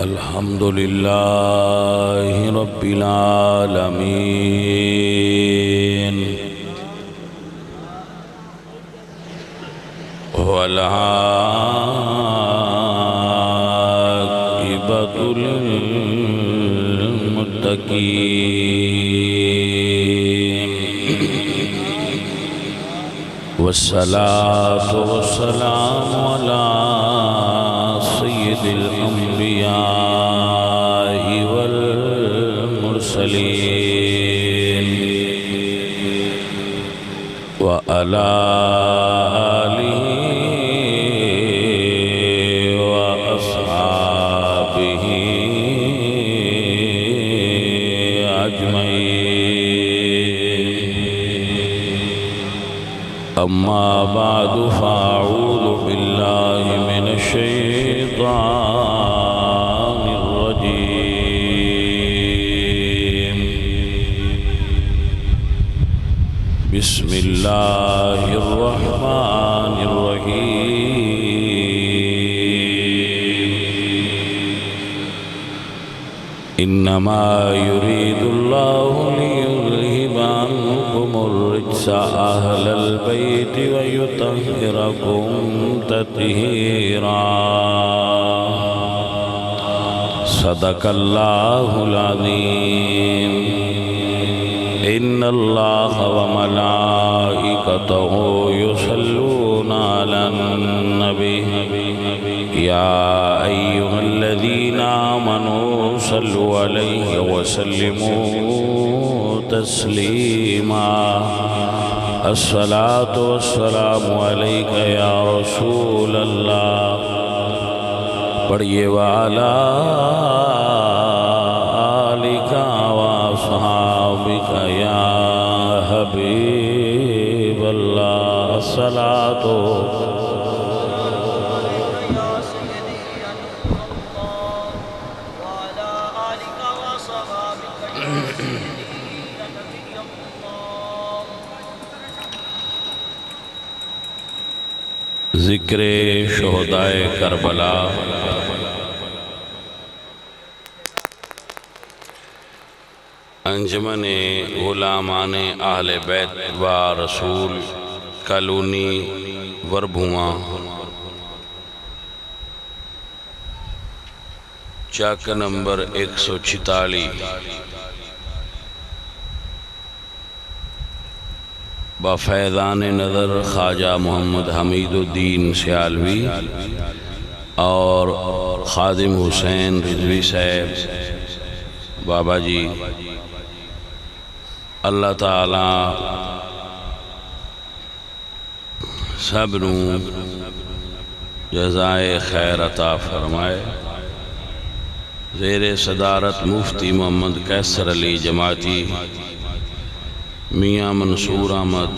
الحمد لله رب العالمين والعاقبة للمتقين والصلاة والسلام على سيد الأنبياء والمرسلين وعلى آله وأصحابه أجمعين. أما بعد فأعوذ بالله من الشيطان الرجيم. بسم الله الرحمن الرحيم. إنما يريد الله ليذهب عنكم الرجس أهل البيت ويطهركم تطهيرا. صدق الله العظيم. إن الله وملائكته يصلون على النبي يا أيها الذين آمنوا صلوا عليه وسلموا تسليما. الصلاة والسلام عليك يا رسول الله. پڑھئے وعلى آلك وأصحابك يا حبيب الله. الصلاة ذکر شہدائے کربلا. انجمن غلامان اہل بیت و رسول کالونی وربھواں چاک نمبر 146 بفیضان نظر خواجہ محمد حمید الدین سیالوی اور خادم حسین رضوی صاحب بابا جی، اللہ تعالیٰ سب نو جزائے خیر عطا فرمائے. زیر صدارت مفتی محمد قیصر علی جماعتی، میاں منصور احمد،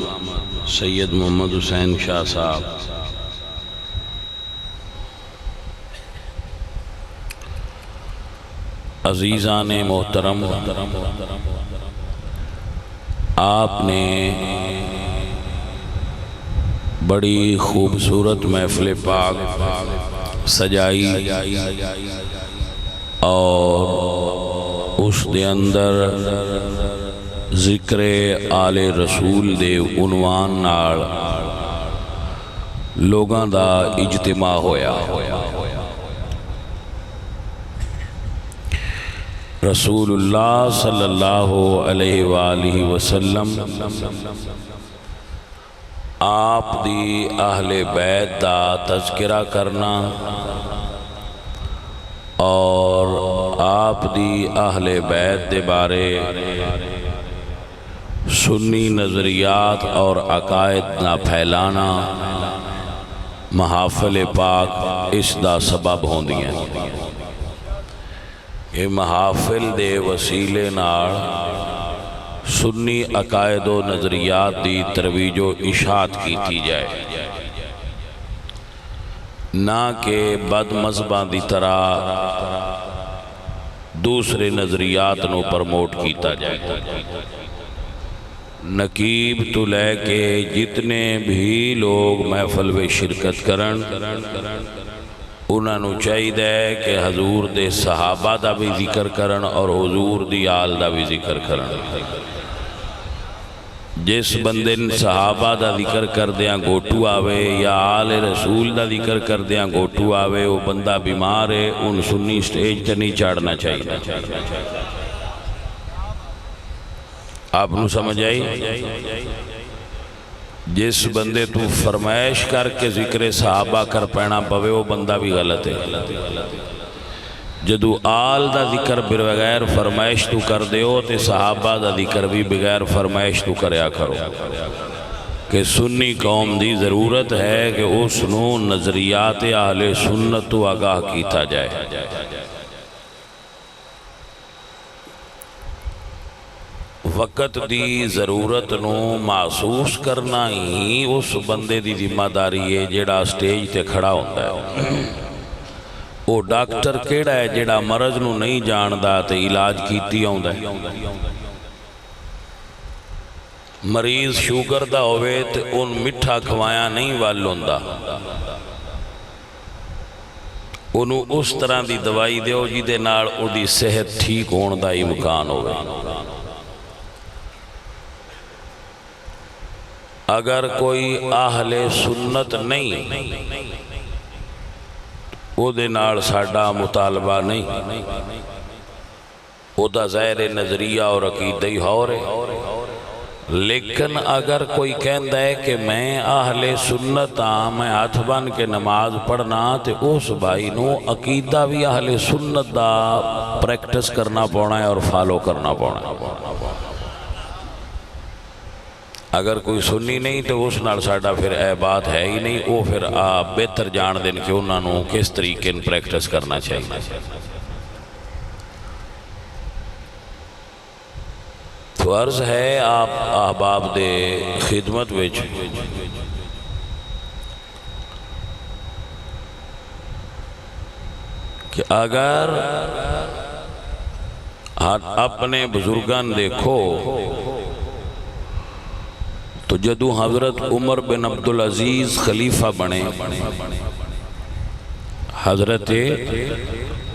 سید محمد حسین شاہ صاحب، عزیزان محترم، آپ نے بڑی خوبصورت محفل پاک سجائی اور اس دے اندر ذکر آل رسول دے عنوان نال لوگاں دا اجتماع ہویا. رسول اللہ صلی اللہ علیہ وآلہ وسلم آپ دی اہل بیت دا تذکرہ کرنا اور آپ دی اہل بیت دے بارے سنی نظریات اور عقائد نہ پھیلانا محافل پاک اس دا سبب ہوندیاں. یہ محافل دے وسیلے نال سنی عقائد و نظریات دی ترویج و اشاعت کی جائے، نہ کہ بد مذہباں دی طرح دوسرے نظریات نو پرموٹ کیتا جائے. نقیب تو لے کے جتنے بھی لوگ محفل میں شرکت کرن انہاں نوں چاہیے کہ حضور دے صحابہ دا بھی ذکر کرن اور حضور دی آل دا بھی ذکر کرن۔ جس بندے صحابہ دا ذکر کر دیاں گوٹو آوے یا آل رسول دا ذکر کر دیاں گوٹو آوے، وہ بندہ بیمار ہے، ان سنی سٹیج تے نہیں چاڑنا چاہیے۔ آپ نو سمجھ آئی؟ جس بندے تو فرمائش کر کے ذکر صحابہ کر پینا پوے، وہ بندہ بھی غلط ہے۔ جدو آل دا ذکر بغیر فرمائش تو کر دیو تے صحابہ دا ذکر بھی بغیر فرمائش تو کریا کرو، کہ سنی قوم دی ضرورت ہے کہ اس نو نظریات اہل سنت تو آگاہ کیتا جائے۔ وقت دی ضرورت نو محسوس کرنا ہی اس بندے دی ذمہ داری ہے جیڑا سٹیج تے کھڑا ہوتا ہے۔ وہ ڈاکٹر کیڑا ہے جیڑا مرض نو نہیں جاندا تے علاج کیتی آوندا ہے۔ مریض شوگر دا ہوئے تے ان مٹھا کھوایا نہیں وال ہوندا، انہوں اس طرح دی دوائی دیو جی دے نال او دی صحت ٹھیک ہون دا امکان ہوئے۔ اگر کوئی اہل سنت نہیں، او دے نال ساڈا مطالبہ نہیں، او دا ظاہر نظریہ اور عقیدہ ہی ہو رہے۔ لیکن اگر کوئی کہندا ہے کہ میں اہل سنت ہاں، میں ہاتھ بن کے نماز پڑھنا، تے اس بھائی نو عقیدہ بھی اہل سنت دا پریکٹس کرنا پونا ہے اور فالو کرنا پونا ہے۔ اگر کوئی سنی نہیں تو اس نال ساڈا پھر اے بات ہے ہی نہیں، وہ پھر آپ بہتر جان دیں کہ انہاں نوں کس طریقے پریکٹس کرنا چاہیے۔ تو عرض ہے آپ احباب دے خدمت وچ کہ اگر اپنے بزرگان دیکھو تو جدو حضرت عمر بن عبدالعزیز خلیفہ بنے، حضرت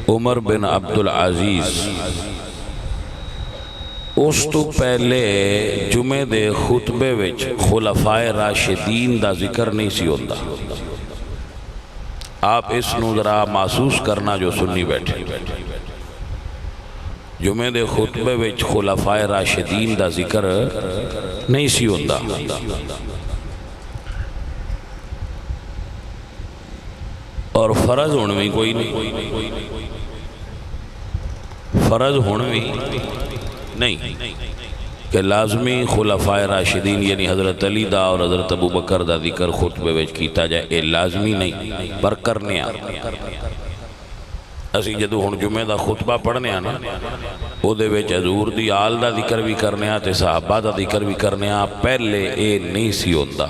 عمر بن عبدالعزیز اس تو پہلے جمعے دے خطبے وچ خلفائے راشدین دا ذکر نہیں سی ہوندا۔ آپ اس نو ذرا محسوس کرنا جو سنی بیٹھے، جمعے دے خطبے وچ خلفائے راشدین دا ذکر نہیں سی ہوندا۔ اور فرض ہونوی کوئی نہیں، فرض ہونوی نہیں کہ لازمی خلفائے راشدین یعنی حضرت علی دا اور حضرت ابو بکر دا ذکر خطبے وچ کیتا جائے، اے لازمی نہیں، پر کرنے آ۔ اسی جدو ہن جمعہ دا خطبہ پڑھنے آنا، او دے وچ حضور دی آل دا ذکر بھی کرنے آ تے صحابہ دا ذکر بھی کرنے آ، پہلے اے نہیں سی ہوندا۔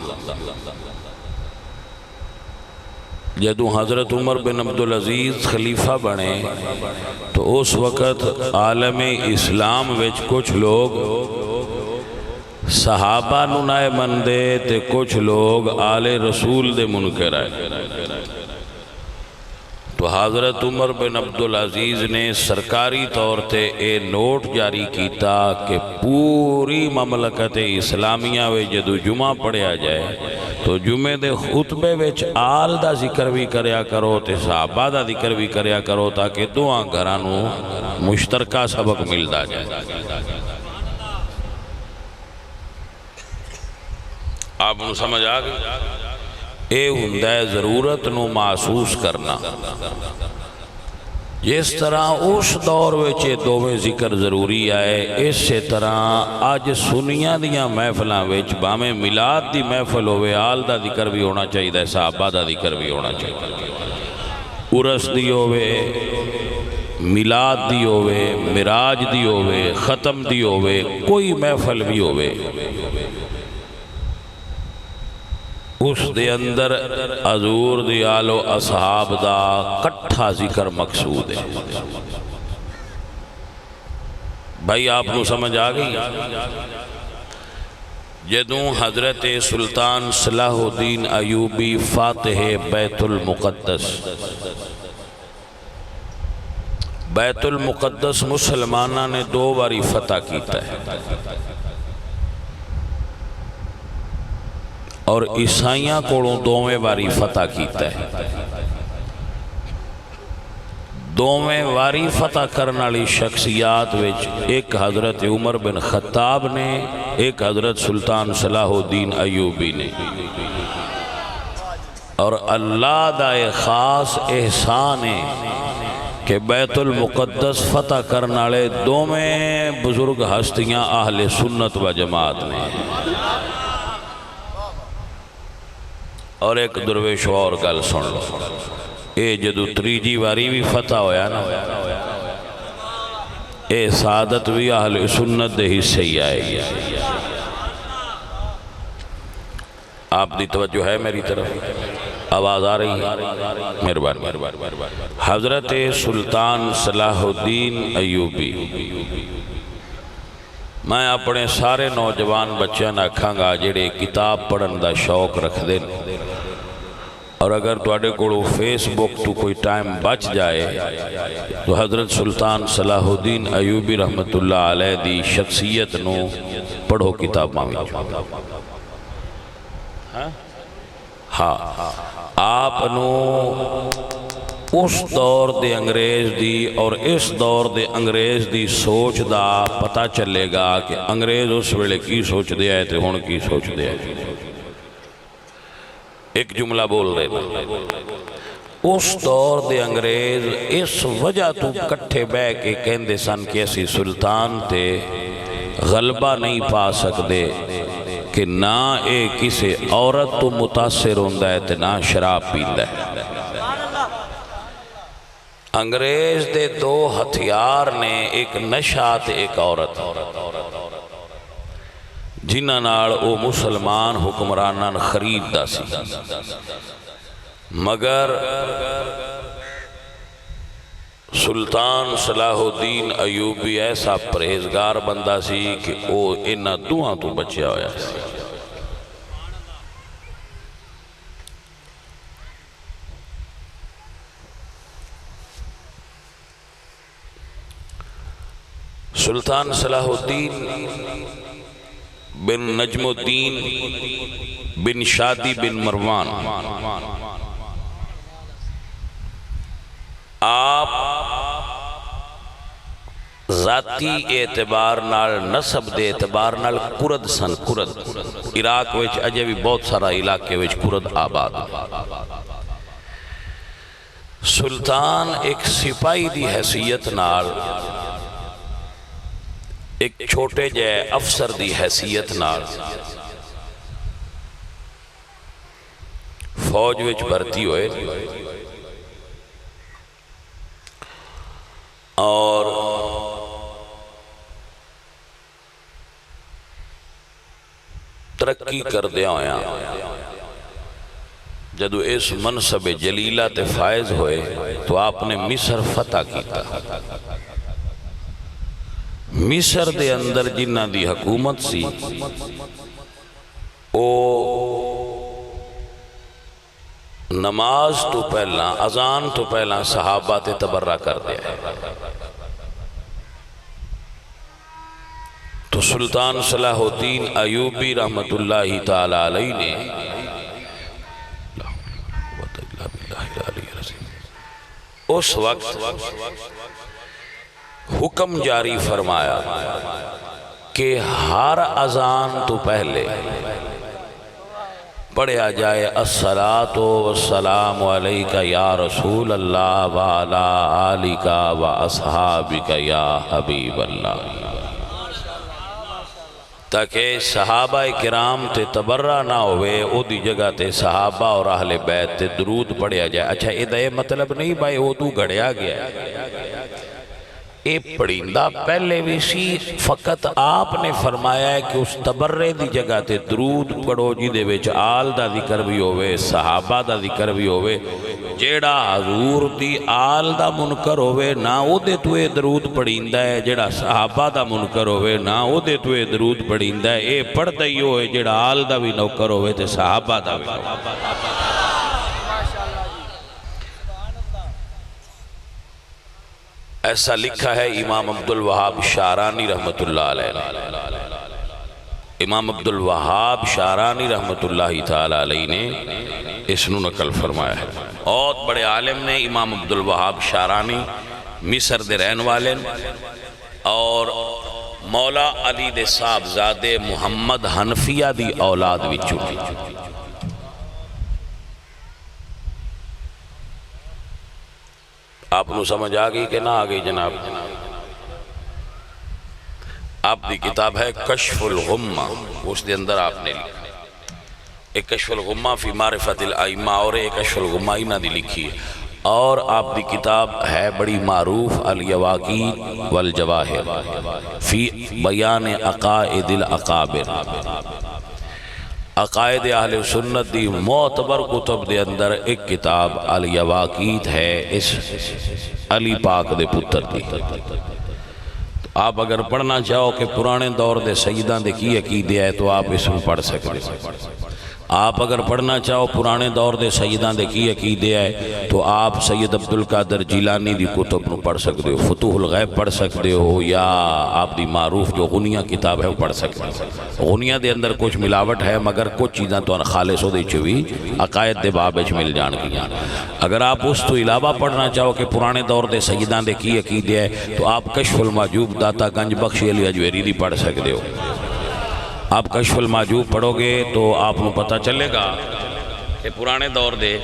جدو حضرت عمر بن عبدالعزیز خلیفہ بنے تو اس وقت عالم اسلام وچ کچھ لوگ صحابہ نو نائے مندے تے کچھ لوگ آل رسول دے منکر آئے۔ تو حضرت عمر بن عبدالعزیز نے سرکاری طور تے اے نوٹ جاری کیتا کہ پوری مملکت اسلامیہ وے جدو جمعہ پڑھیا جائے تو جمعے دے خطبے وچ آل دا ذکر بھی کریا کرو تے صحابہ دا ذکر بھی کریا کرو تاکہ دعا گھرانوں مشترکہ سبق ملدا جائے۔ آپ نو سمجھ آگئے؟ اے ہوندا ہے ضرورت نو محسوس کرنا۔ جس طرح اس دور وچے دوویں ذکر ضروری آئے، اسی طرح آج سنیاں دیاں محفلاں وچ باہمیں میلاد دی محفل ہوئے آل دا ذکر بھی ہونا چاہیے، صحابہ دا ذکر بھی ہونا چاہیے۔ عرس دی ہوئے، میلاد دی ہوئے، معراج دی ہوئے، ختم دی ہوئے، کوئی محفل بھی ہوئے، اس دے اندر حضور دی آل و اصحاب دا کٹھا ذکر مقصود ہے۔ بھائی آپ نو سمجھ آگئی؟ جدوں حضرت سلطان صلاح الدین ایوبی فاتح بیت المقدس بیت المقدس مسلمانہ نے 2 باری فتح کیتا ہے اور عیسائیاں کوڑوں 2 باری فتح کیتا ہے. 2 باری فتح کرنے والی شخصیات وچ ایک حضرت عمر بن خطاب نے، ایک حضرت سلطان صلاح الدین ایوبی نے. اور اللہ دا ایک خاص احسان ہے کہ بیت المقدس فتح کرنے والے 2 بزرگ ہستیاں اہل سنت و جماعت نے. اور ایک درویش اور گل سن لو، اے جدو 3 باری بھی فتح ہویا نا، اے سعادت بھی اہل سنت دے حصے ہی آئے گی. آپ دی توجہ ہے میری طرف؟ آواز آ رہی ہے؟ مہربانی. حضرت سلطان صلاح الدین ایوبی، میں اپنے سارے نوجوان بچوں نے آکھاں گا جڑے کتاب پڑھن دا شوق رکھ دیں، اور اگر تواڈے کولوں فیس بک تو کوئی ٹائم بچ جائے تو حضرت سلطان صلاح الدین ایوبی رحمت اللہ علیہ دی شخصیت نو پڑھو کتاباں وچ. ہاں، آپ نو اس دور دے انگریز دی اور اس دور دے انگریز دی سوچ دا پتہ چلے گا کہ انگریز اس ویلے کی سوچ دے آئے تھے، ہن کی سوچ دے آئے. ایک جملہ بول رہے تھے، اس دور دے انگریز اس وجہ تو کٹھے بے کے کہندے سن کہ اسی سلطان تے غلبہ نہیں پا سکدے کہ نہ اے کسی عورت تو متاثر ہوندہ ہے تے نہ شراب پیندہ ہے. انگریز دے 2 ہتھیار نے، ایک نشہ تے ایک عورت، جنہاں نال او مسلمان حکمرانان خرید دا سی. مگر سلطان صلاح الدین ایوبی ایسا پرہیزگار بندہ سی کہ او انہاں دوہاں تو بچیا ہویا سی. سلطان صلاح الدین بن نجم الدین بن شادی بن مروان، آپ ذاتی اعتبار نال، نسب دے اعتبار نال کرد سن. کرد عراق وچ اجے بھی بہت سارا علاقے وچ کرد آباد. سلطان ایک سپاہی دی حیثیت نال، ایک چھوٹے جے افسر دی حیثیت نال فوج وچ بھرتی ہوئے اور ترقی کر دیا ہویا. جدو اس منصب جلیلہ تے فائز ہوئے تو آپ نے مصر فتح کیتا. مصر دے اندر جنہ دی حکومت سی او نماز تو پہلا، اذان تو پہلا صحابہ تے تبرہ کر دیا. تو سلطان صلاح الدین ایوبی رحمت اللہ تعالی علیہ نے اس وقت حکم جاری فرمایا کہ ہر اذان تو پہلے پڑھا جائے الصلاۃ والسلام علیک یا رسول اللہ وعلی آلک و اصحابک یا حبیب اللہ، تاکہ صحابہ کرام تے تبرہ نہ ہوئے، او دی جگہ تے صحابہ اور اہل بیت تے درود پڑھیا جائے. اچھا یہ مطلب نہیں بھائی وہ تو گھڑیا گیا، اے پڑھیندہ پہلے بھی سی، فقط آپ نے فرمایا ہے کہ اس تبرے دی جگہ تے درود پڑھو جی دے وچ آل دا ذکر بھی ہوئے، صحابہ دا ذکر بھی ہوئے. جیڑا حضور دی آل دا منکر ہوئے نہ او دے توے درود پڑھیندہ ہے، جیڑا صحابہ دا منکر ہوئے نہ او دے توے درود پڑھیندہ ہے. اے پڑھ دئی ہوئے جیڑا آل دا بھی نوکر ہوئے تے صحابہ دا بھی نوکر. ایسا لکھا ہے امام عبد الوہاب شعرانی رحمت اللہ علیہ، امام عبد الوہاب شعرانی رحمت اللہ تعالی علیہ نے اس نو نقل فرمایا ہے۔ بہت بڑے عالم نے امام عبد الوہاب شعرانی، مصر دے رہن والے اور مولا علی دے صاحبزادے محمد حنفیہ دی اولاد وچوں۔ آپ نو سمجھ آگئی کہ نہ آگئی جناب؟ آپ دی کتاب ہے کشف الغمہ، اس دے اندر آپ نے لکھا ایک کشف الغمہ فی معرفت الائمہ اور ایک کشف الغمہ انہ دی لکھی ہے، اور آپ دی کتاب ہے بڑی معروف الیواقیت والجواہر فی بیان عقائد الاقابر، عقائد اہل سنت دی معتبر کتب دے اندر ایک کتاب الیواقیت ہے اس علی پاک دے پتر دی۔ آپ اگر پڑھنا چاہو کہ پرانے دور دے سیدان دے کی عقیدے ہے تو آپ اس میں پڑھ سکتے ہیں۔ آپ اگر پڑھنا چاہو پرانے دور دے سیدان دے کی عقیدے ہے تو آپ سید عبدالقادر جیلانی دی کتب نو پڑھ سکتے ہو، فتوح الغیب پڑھ سکتے ہو، یا آپ دی معروف جو غنیہ کتاب ہے وہ پڑھ سکتے ہو۔ غنیہ دے اندر کچھ ملاوٹ ہے مگر کچھ چیزاں تو خالص ہو دے چوی عقائد دے باب اچ مل جان گیا۔ اگر آپ اس تو علاوہ پڑھنا چاہو کہ پرانے دور دے سیدان دے کی عقیدے ہے تو آپ کشف المحجوب داتا گنج بخش علی اجویری دی پڑھ سکتے ہو۔ آپ کشف المحجوب پڑھو گے تو آپ کو پتہ چلے گا کہ پرانے دور دے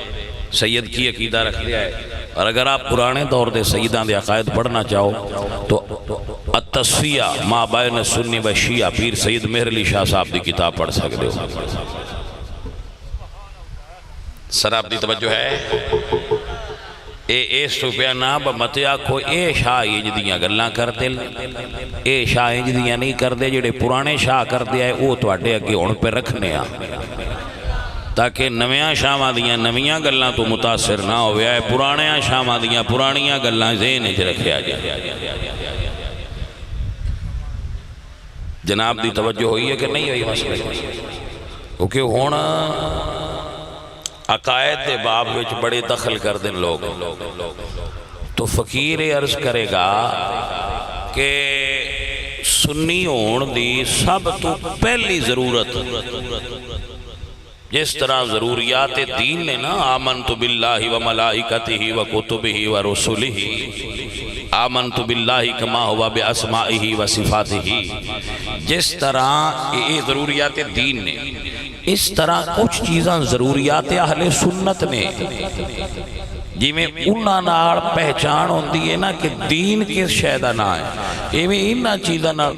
سید کی عقیدہ رکھ دیا ہے، اور اگر آپ پرانے دور دے سیدان دے عقائد پڑھنا چاہو تو التصفیہ ما بین سنی و شیعہ پیر سید مہر علی شاہ صاحب دی کتاب پڑھ سکتے ہو۔ سر آپ دی توجہ ہے؟ اے سوپیا نا بمتے آکھو اے شاہ انج دیاں گلاں کرتے، اے شاہ انج دیاں نہیں کردے، جڑے پرانے شاہ کردے آئے وہ تو اڈے اگے ہون پہ رکھنے آ تاکہ نویاں شاہاں دیاں نویاں گلاں تو متاثر نہ ہوئے آئے، پرانے شاہاں دیاں پرانیاں گلاں ذہن وچ رکھیا جائے۔ جناب دی توجہ ہوئی ہے کہ نہیں ہوئی مسئلے؟ کیونکہ ہون عقائد دے باب وچ بڑے دخل کر دیں لوگ، تو فقیر عرض کرے گا کہ سنی ہون دی سب تو پہلی ضرورت جس طرح ضروریات دین نے نا آمنت باللہ و ملائکتہ و کتبہ و رسلہ، آمنت باللہ کما ہوا باسمائہ و صفاتہ، جس طرح یہ ضروریات دین نے اس طرح کچھ چیزاں ضروریات اہل سنت نے جی میں انہاں نال پہچان ہوندی ہے نا کہ دین کس شے دا نام ہے، ایویں انہاں چیزاں نال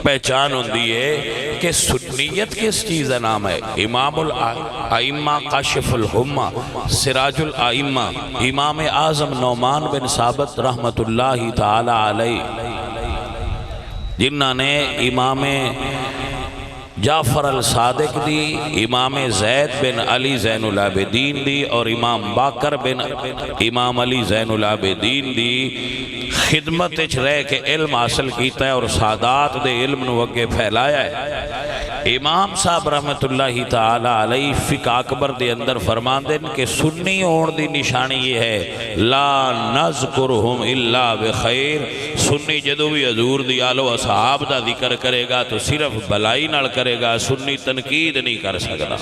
پہچان ہوندی ہے کہ سنیت کس چیز دا نام ہے۔ امام الائمہ کاشف الغمہ سراج الائمہ امام اعظم نعمان بن ثابت رحمت اللہ تعالی علیہ، جنہاں نے امام جعفر الصادق دی، امام زید بن علی زین العابدین دی، اور امام باقر بن امام علی زین العابدین دی خدمت اچھ رہ کے علم حاصل کیتا ہے اور سادات دے علم نو اگے پھیلایا ہے۔ امام صاحب رحمت اللہ تعالی علیہ فقہ اکبر دے اندر فرماندن کہ سنی ہون دی نشانی یہ ہے لا نذکرہم الا بخیر، سنی جدو بھی حضور دی آل و اصحاب دا ذکر کرے گا تو صرف بلائی نال کرے گا، سنی تنقید نہیں کر سکتا۔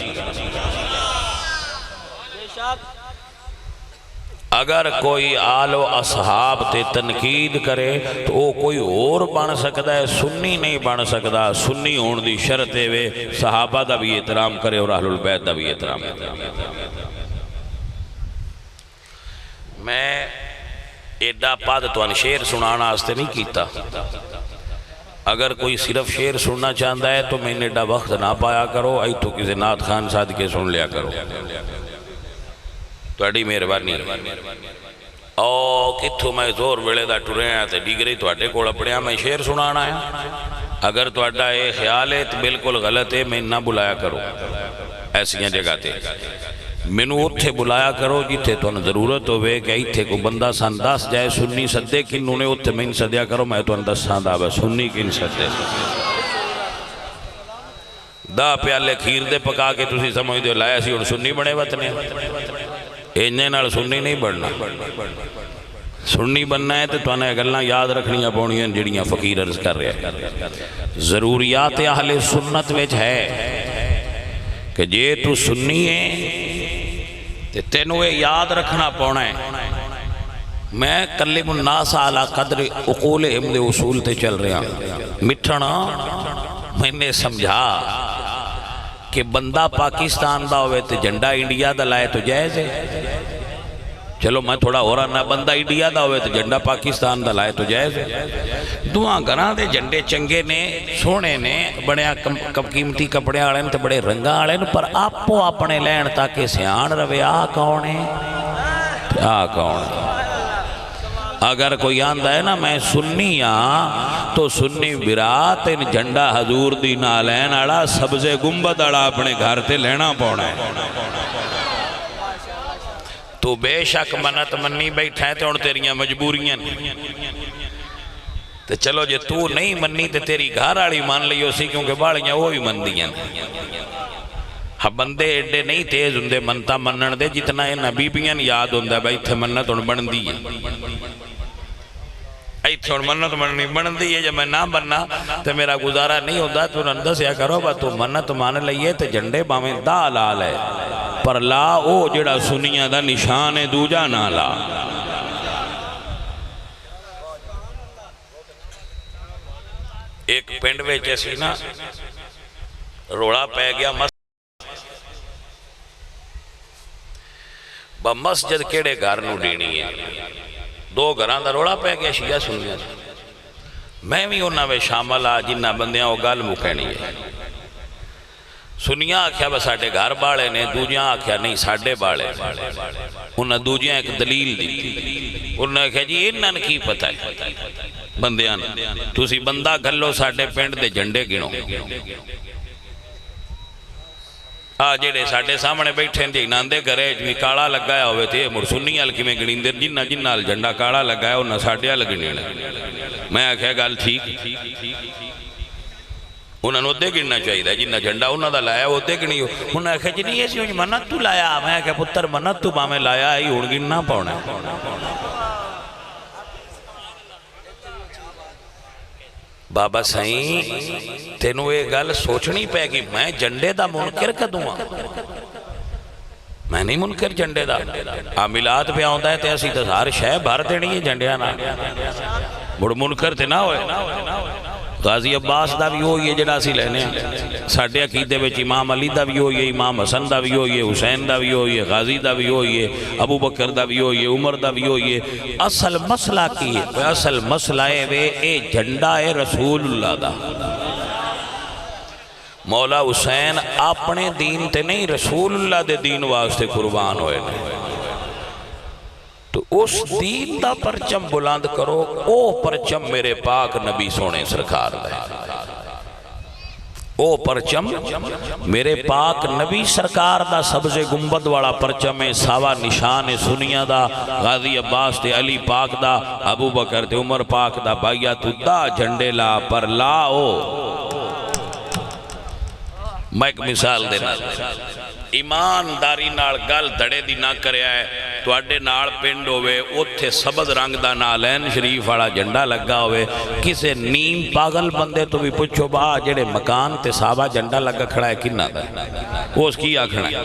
اگر کوئی آل و اصحاب تے تنقید کرے تو وہ کوئی اور بن سکتا ہے، سنی نہیں بن سکتا۔ سنی ہون دی شرط ہے وے صحابہ دا بھی احترام کرے اور اہل البیت دا بھی احترام کرے۔ میں ایڈا پاد تو شعر سنانا آستے نہیں کیتا، اگر کوئی صرف شعر سننا چاہتا ہے تو میں نے ایڈا وقت نہ پایا کرو، آئی تو کسی نعت خان صادقے سن لیا کرو، تو اڈی مہربانی۔ او کتھو میں زور ویلے دا ٹرے ہیں تے ڈیگری تو اڈے کوڑا پڑیا میں شعر سنانا ہے، اگر تو اڈا اے خیال ہے تو بالکل غلط ہے، میں نہ بلایا کرو ایسیاں جگہ تے، مینو اتھے بلایا کرو جتھے تو ضرورت ہوئے کہ اتھے کو بندہ سان دس جائے سنی سدے کنوں نے اتھے میں سدیا کرو، میں تو دس سان دا سنی کن سدے دا پیالے کھیر دے پکا کے تسی سمجھ دے لایا سی اور سنی بڑے وطنے انجے نال سنی نہیں بڑھنا۔ سنی بننا ہے تو تمہیں گلاں یاد رکھنیاں پونیاں جڑیاں فقیر عرض کر رہے ہیں۔ ضروریات اہل سنت وچ ہے کہ جے تو سنی ہے تے تینوں یہ یاد رکھنا پونا ہے۔ میں کلم الناس علی قدر عقولہم دے اصول تے چل رہا مٹھنا میں نے سمجھا کہ بندہ پاکستان دا ہوئے تے جھنڈا انڈیا دا لائے تو جائز ہے۔ چلو میں تھوڑا ہو رہا نہ بندہ انڈیا دا ہوئے تو جھنڈا پاکستان دا لائے تو جائز ہے۔ دعاں گھراں دے جھنڈے چنگے نے سونے نے بڑے قیمتی کپڑے آڑے تے بڑے رنگا آڑے پر آپو اپنے لین تاکہ سیان روے آ کون ہے آ کون ہے۔ اگر کوئی آندہ ہے نا میں سنی تو سنی برات ان جھنڈا حضور دی نالین آڑا سبز گنبد آڑا اپنے گھر تے لینا پونا ہے۔ تو بے شک منت منی بیٹھا ہے تو ان تیریاں مجبوریاں تو چلو جے تو نہیں منی تو تیری گھر آڑی مان لیو سی کیونکہ باڑیاں وہی من دیاں۔ ہاں بندے ایڈے نہیں تیز ہندے منتا منن دے جتنا ہے نبی بیاں یاد ہندہ بھائی تھے منت ان بن دی ہے ایتھے ان منت مننی بن دی ہے جب میں نہ بننا تو میرا گزارا نہیں ہوتا تو نندہ سیا کرو با تو منت مان لئیے تو جنڈے باویں دا لال ہے پر لا او جڑا سنیاں دا نشان ہے دوجا نہ لا۔ ایک پینڈ ویچ ایسی نا روڑا پہ گیا مسجد کیڑے گھر نو ڈینی ہے دو گھران دا روڑا پہ گیا شیعہ سنیاں میں بھی انہاں میں شامل آ جنہ بندیاں وہ گل مکینی ہے۔ سنیاں آکھیا بس ساڑھے گھر باڑے نے دوجیاں آکھیا نہیں ساڑھے باڑے انہاں دوجیاں ایک دلیل دی انہاں کہا جی انہاں کی پتہ ہے بندیاں تُسی بندہ گھلو ساڑھے پینڈ دے جنڈے گنو جیڑے ساڑھے سامنے بیٹھیں جی ناندے گھرے جو کاڑا لگایا ہوئے تھے مر سنی حلقی میں گنین دے جنہ جنہ جنڈا کاڑا لگایا انہاں ساڑھے حل گنین میں آکھے گال ٹھیک انہاں نے ادھے گننا چاہیے دا جنہ جنڈا انہاں دا لایا وہ ادھے گنی ہو انہاں آکھے جی نہیں ایسی منت تو لایا میں آکھے پتر منت تو باں میں لایا ہی اڑ گننا پاؤنا بابا سائیں تینوں یہ گل سوچنی پہ گی میں جنڈے دا منکر کدوں میں نہیں منکر جنڈے دا آملات پہ آؤں ہے تے اسی تظہار شہ بھر دینی ہے جنڈیاں نا بڑھ منکر تے نہ ہوئے غازی عباس دا بھی ہوئی ہے جڑا سی لینے ساڑھے عقیدے وچ امام علی دا بھی ہوئی ہے امام حسن دا بھی ہوئی ہے حسین دا بھی ہوئی ہے غازی دا بھی ہوئی ہے ابو بکر دا بھی ہوئی ہے عمر دا بھی ہوئی ہے اصل مسئلہ کی ہے اصل مسئلہ ہے وے اے جھنڈا ہے رسول اللہ دا مولا حسین اپنے دین تے نہیں رسول اللہ دے دین واسطے قربان ہوئے تو اس دین دا پرچم بلند کرو او پرچم میرے پاک نبی سونے سرکار دے او پرچم میرے پاک نبی سرکار دا سبز گنبد والا پرچم ہے ساوا نشان سنیاں دا غازی عباس دے علی پاک دا ابو بکر دے عمر پاک دا بائیت دا جھنڈے لا پر لاؤ میں ایک مثال دینا ایمانداری نال گل دڑے دی نہ کرے آئے تو اڈے نال پنڈ ہوئے اتھے سبز رنگ دا نالین شریف والا جھنڈا لگا ہوئے کسے نیم پاگل بندے تو بھی پوچھو با جڑے مکان تے صحابہ جھنڈا لگا کھڑا ہے کنہ دا وہ اس کی آکھنا ہے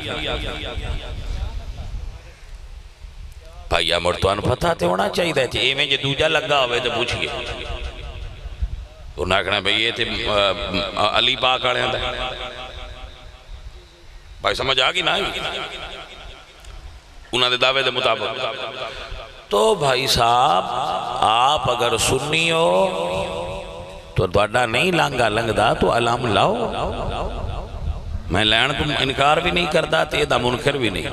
بھائیہ مرتوان پتہ تے ہونا چاہیے تھے اے میں جو دوجہ لگا ہوئے تو پوچھئے تو نہ کہنا بھئی یہ تھے علی پاک آڑے ہیں بھائی سمجھ آگی نہ انہوں نے دعوے دے مطابق تو بھائی صاحب آپ اگر سنی ہو تو دوڑا نہیں لانگا لنگ دا تو علام لاؤ میں لین تم انکار بھی نہیں کرتا تے دا منکر بھی نہیں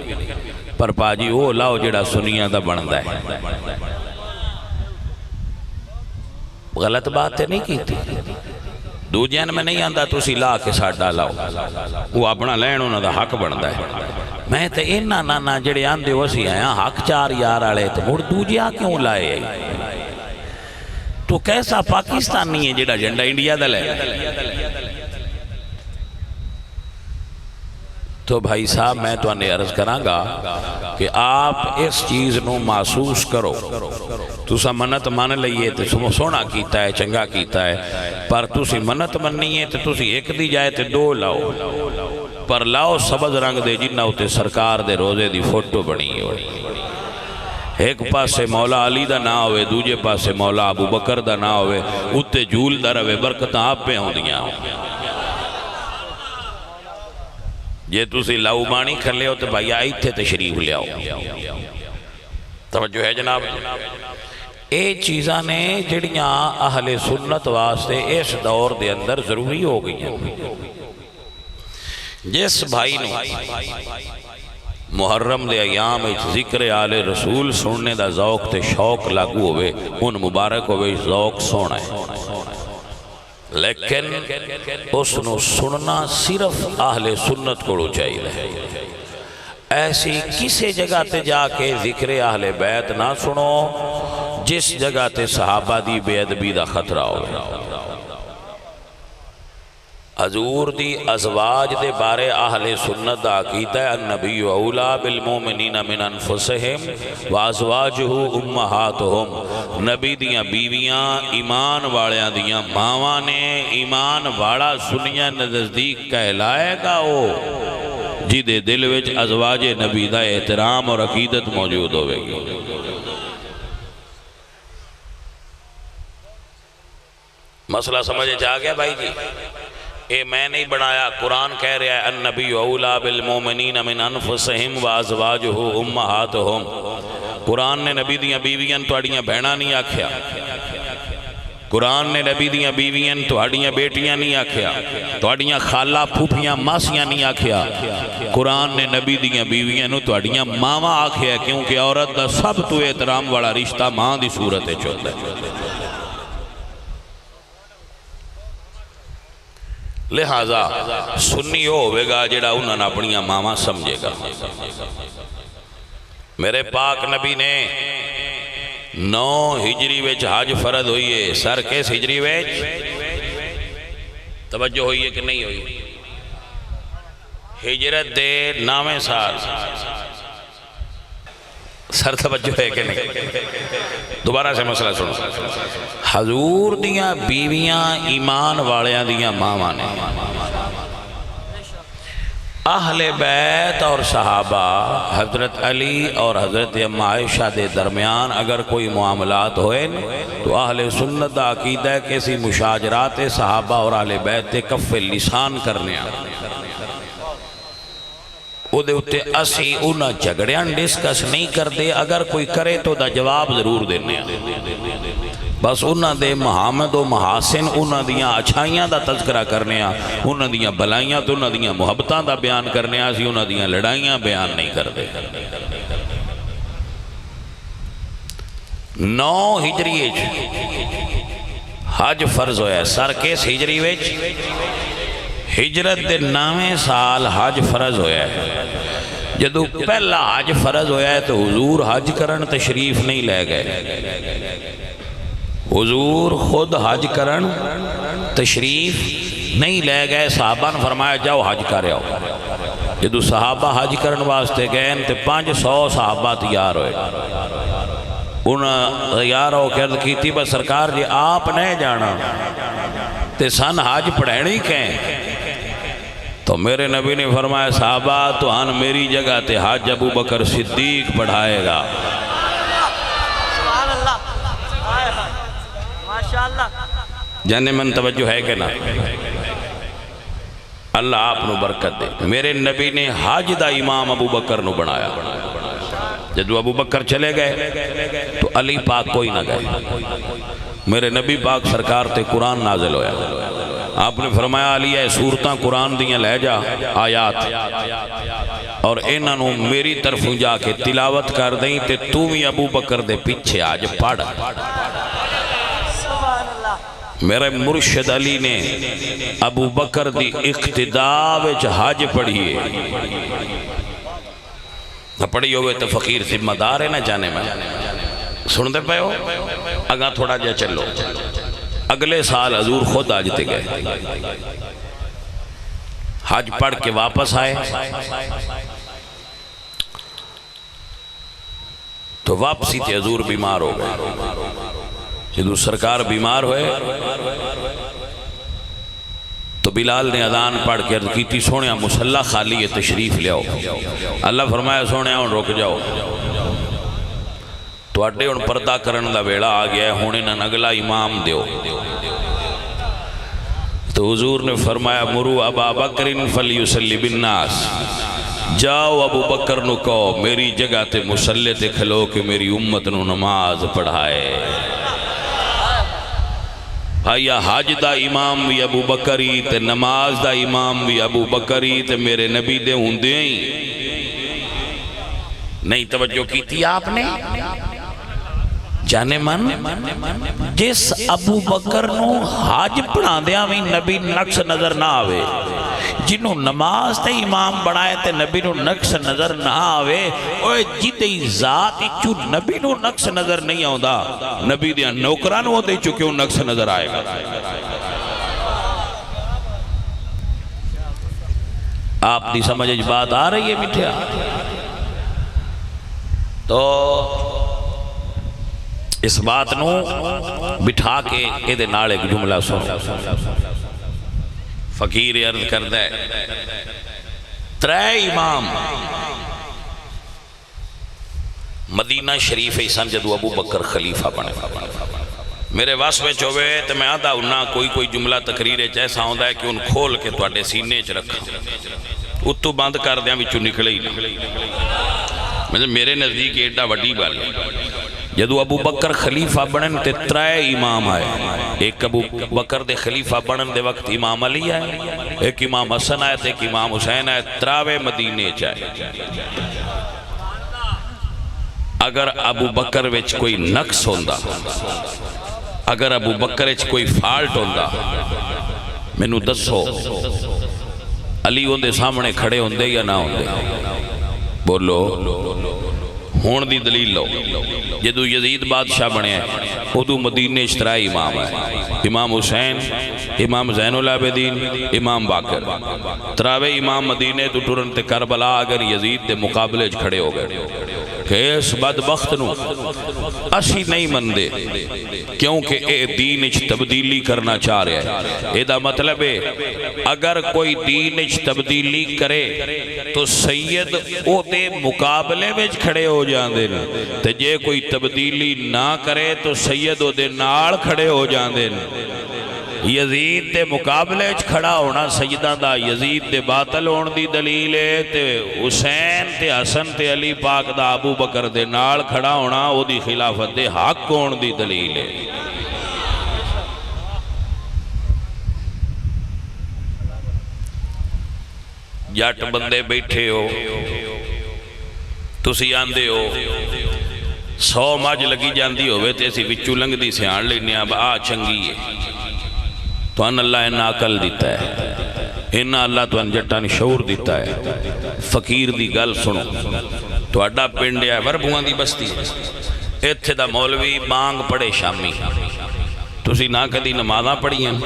پر پاجی وہ لاؤ جڑا سنیاں دا بندہ ہے غلط بات نہیں کی تھی دو جین میں نہیں آندہ تو اسی لا کے ساتھ ڈالاؤ وہ اپنا لین انہوں دا حق بڑھتا ہے میں تے اینا نانا جڑے آندے ہو سی آیا حق چار یار آلے تو مڑ دو جیا کیوں لائے تو کیسا پاکستان نہیں ہے جڑا جنڈا انڈیا دا لے تو بھائی صاحب میں تو انہیں عرض کروں گا کہ آپ اس چیز نو محسوس کرو. تسا منت مان لئیے تو سونا کیتا ہے چنگا کیتا ہے، پر تسی منت مننی ہے تو تسی ایک دی جائے تو دو لاؤ، پر لاؤ سبز رنگ دے جنہ ہوتے سرکار دے روزے دی فوٹو بنی ہوئی. ایک پاسے مولا علی دا نہ ہوئے، دوجے پاسے مولا ابو بکر دا نہ ہوئے، اتے جھول دا روے، برکتاں آپ پہ ہوں دیاں. جے تسی لاؤ بانی کر لے ہو تو بھائی آئی تھے تشریف لے آؤ. توجہ ہے جناب. اے چیزاں نے جڑیاں اہل سنت واسطے اس دور دے اندر ضروری ہو گئی ہیں. جس بھائی نو محرم دے ایام ذکر آل رسول سننے دا ذوق تے شوق لاگو ہوئے، ان مبارک ہوئے ذوق سونا ہے. لیکن اس نو سننا صرف اہل سنت کو چاہیے. ایسی کسی جگہ تے جا کے ذکر اہل بیت نہ سنو جس جگہ تے صحابہ دی بے ادبی دا خطرہ ہوئے. حضور دی ازواج دے بارے اہل سنت دا عقیدہ ہے النبی اولا بالمومنین من انفسہم وازواجہ امہاتہم. نبی دیاں بیویاں ایمان والیاں دیاں ماواں نے. ایمان والا سنیاں نزدیک کہلائے گا او جی دے دل وچ ازواج نبی دا احترام اور عقیدت موجود ہوئے گی. مسئلہ سمجھے چاہ گیا بھائی جی؟ اے میں نہیں بنایا، قرآن کہہ رہا ہے النبی اولا بالمومنین من انفسہم وازواجہ امہاتہم. قرآن نے نبی دیاں بیویاں توڑیاں بہناں نہیں آکھیا. قرآن نے نبی دیاں بیویاں توڑیاں بیٹیاں نہیں آکھیا، توڑیاں خالہ پھوپیاں ماسیاں نہیں آکھیا. قرآن نے نبی دیاں بیویاں توڑیاں ماما آکھیا، کیونکہ عورت دا سب تو احترام والا رشتہ ماں دی صورت چلتا ہے. لہذا سنی ہوئے گا جڑا انہوں نے اپنیاں ماما سمجھے گا. میرے پاک نبی نے 9 ہجری ویچ حج فرض ہوئی ہے. سر کس ہجری ویچ توجہ ہوئی ہے کہ نہیں ہوئی؟ ہجرت دے 9ویں سال. سر توجہ ہے کہ نہیں؟ دوبارہ سے مسئلہ سنو. حضور دیاں بیویاں ایمان والیاں دیاں ماواں نے. اہل بیت اور صحابہ حضرت علی اور حضرت ام عائشہ دے درمیان اگر کوئی معاملات ہوئے تو اہل سنت دا عقیدہ ہے کہ اسی مشاجرات صحابہ اور اہل بیت تے کف لسان کرنے آ او دے اتے اسی انہاں جھگڑیاں ڈسکس نہیں کر دے. اگر کوئی کرے تو دا جواب ضرور دینے بس انہاں دے محامد و محاسن انہاں دیاں اچھائیاں دا تذکرہ کرنے انہاں دیاں بلائیاں تو انہاں دیاں محبتاں دا بیان کرنے اسی انہاں دیاں لڑائیاں بیان نہیں کر دے. 9 ہجری حج فرض ہویا ہے. سر کس ہجری ویچ ہجرت دے 9ویں سال حج فرض ہویا ہے. جدو پہلا حج فرض ہویا ہے تو حضور حج کرن تشریف نہیں لے گئے. حضور خود حج کرن تشریف نہیں لے گئے. صحابہ نے فرمایا جاؤ حج کر آؤ. جدو صحابہ حج کرن واسطے گئے تو 500 صحابہ تیار ہوئے. انہاں تیار ہو کے عرض کیتی بس سرکار جی آپ نہیں جانا تے سن حج پڑھینی کہیں. تو میرے نبی نے فرمایا صحابہ تو آن میری جگہ تے حج ابو بکر صدیق پڑھائے گا. جانے من توجہ ہے کہ نا؟ اللہ آپ نو برکت دے. میرے نبی نے حج دا امام ابو بکر نو بنایا. جدو ابو بکر چلے گئے تو علی پاک کوئی نہ گئے. میرے نبی پاک سرکار تے قرآن نازل ہویا. آپ نے فرمایا علی ہے سورتاں قرآن دیاں لے جا آیات اور انہوں میری طرف جا کے تلاوت کر دیں تے تو بھی ابو بکر دے پیچھے آج پڑھ. میرے مرشد علی نے ابو بکر دی اقتداء وچ حج پڑھیے. پڑھی ہوئے تو فقیر ذمہ دار ہے نہ جانے میں. سن دے پہ ہو اگاں تھوڑا جا چلو. اگلے سال حضور خود آج تے گئے. حج پڑھ کے واپس آئے تو واپسی تے حضور بیمار ہو گئے. جدو سرکار بیمار ہوئے تو بلال نے اذان پڑھ کے عرض کی تھی سونے مصلی خالی ہے تشریف لیاؤ. اللہ فرمایا سونے ہن رک جاؤ تو اڈے ہن پردہ کرن دا ویلا آ گیا ہے, ہن انہاں اگلا امام دیو. تو حضور نے فرمایا مرو ابا بکر فلیصلی بالناس, جاؤ ابو بکر نو کہو میری جگہ تے مصلی تے کھلو کہ میری امت نو نماز پڑھائے. بھائیا حج دا امام بھی ابو بکری تے نماز دا امام بھی ابو بکری تے میرے نبی دے ہوندے ہی نہیں. توجہ کی تھی آپ نے جانے من جس ابو بکر نو حج پڑھا دیا بھی نبی نقص نظر نہ آوے, جنہوں نماز تے امام بڑھائے تے نبی نو نقص نظر نہ آوے, اوہ جدی ذات چو نبی نو نقص نظر نہیں آؤں دا نبی دیا نوکران ہوتے چکے نقص نظر آئے گا. آپ دی سمجھ بات آ رہی ہے میٹھیا؟ تو اس بات نو بٹھا کے اے دے نال ایک جملہ سنو. فقیر عرض کردہ ہے ترے امام مدینہ شریف ایسان جدو ابو بکر خلیفہ بنے. میرے واس میں چوبے تو میں آدھا انہا کوئی جملہ تقریر جیسا ہوندہ ہے کہ ان کھول کے تو اڈے سینے چ رکھا اتو بند کر دیا بچو نکلے ہی نہ. میرے نزدیک ایڈا وڈی بال جدو ابو بکر خلیفہ بنن تے ترائے امام آئے. ایک ابو بکر دے خلیفہ بنن دے وقت امام علی آئے, ایک امام حسن آئے تے ایک امام حسین آئے. تراوے مدینے چاہے. اگر ابو بکر وچ کوئی نقص ہوندہ, اگر ابو بکر وچ کوئی فالٹ ہوندہ, مینوں دسو علی ہوندے سامنے کھڑے ہوندے یا نہ ہوندے؟ بولو ہون دی دلیل لو. جدو یزید بادشاہ بنے ہیں ادو مدینہ اشترائی امام ہے, امام حسین, امام زین العابدین, امام باقر. تراوے امام مدینہ تو ٹرن تے کربلا اگر یزید دے مقابلے کھڑے ہو گئے کہ اس بدبخت نو اسی نہیں مندے کیونکہ اے دین اچھ تبدیلی کرنا چاہ رہے ہیں. اے دا مطلب ہے اگر کوئی دین اچھ تبدیلی کرے تو سید او دے مقابلے میں کھڑے ہو جان دے, تے جے کوئی تبدیلی نہ کرے تو سید او دے نال کھڑے ہو جان دے. یزید دے مقابلے کھڑا ہونا سیدہ دا یزید دے باطل ہون دی دلیل ہے, تے حسین تے حسن تے علی پاک دا ابو بکر دے نال کھڑا ہونا او دی خلافت دے حق ہون دی دلیل ہے. جٹ بندے بیٹھے ہو تسی آندے ہو 100 مجھ لگی جاندی ہوئے تے اسی وچو لنگ دی سیان لینے اب چنگی ہے تو ان اللہ انہا عقل دیتا ہے, انہا اللہ تو ان جٹانی شعور دیتا ہے. فقیر دی گل سنو تو اڈا پنڈیا ہے وربوان دی بستی ایتھے دا مولوی بانگ پڑے شامی, تسی نہ کدی نمازاں پڑھی ہیں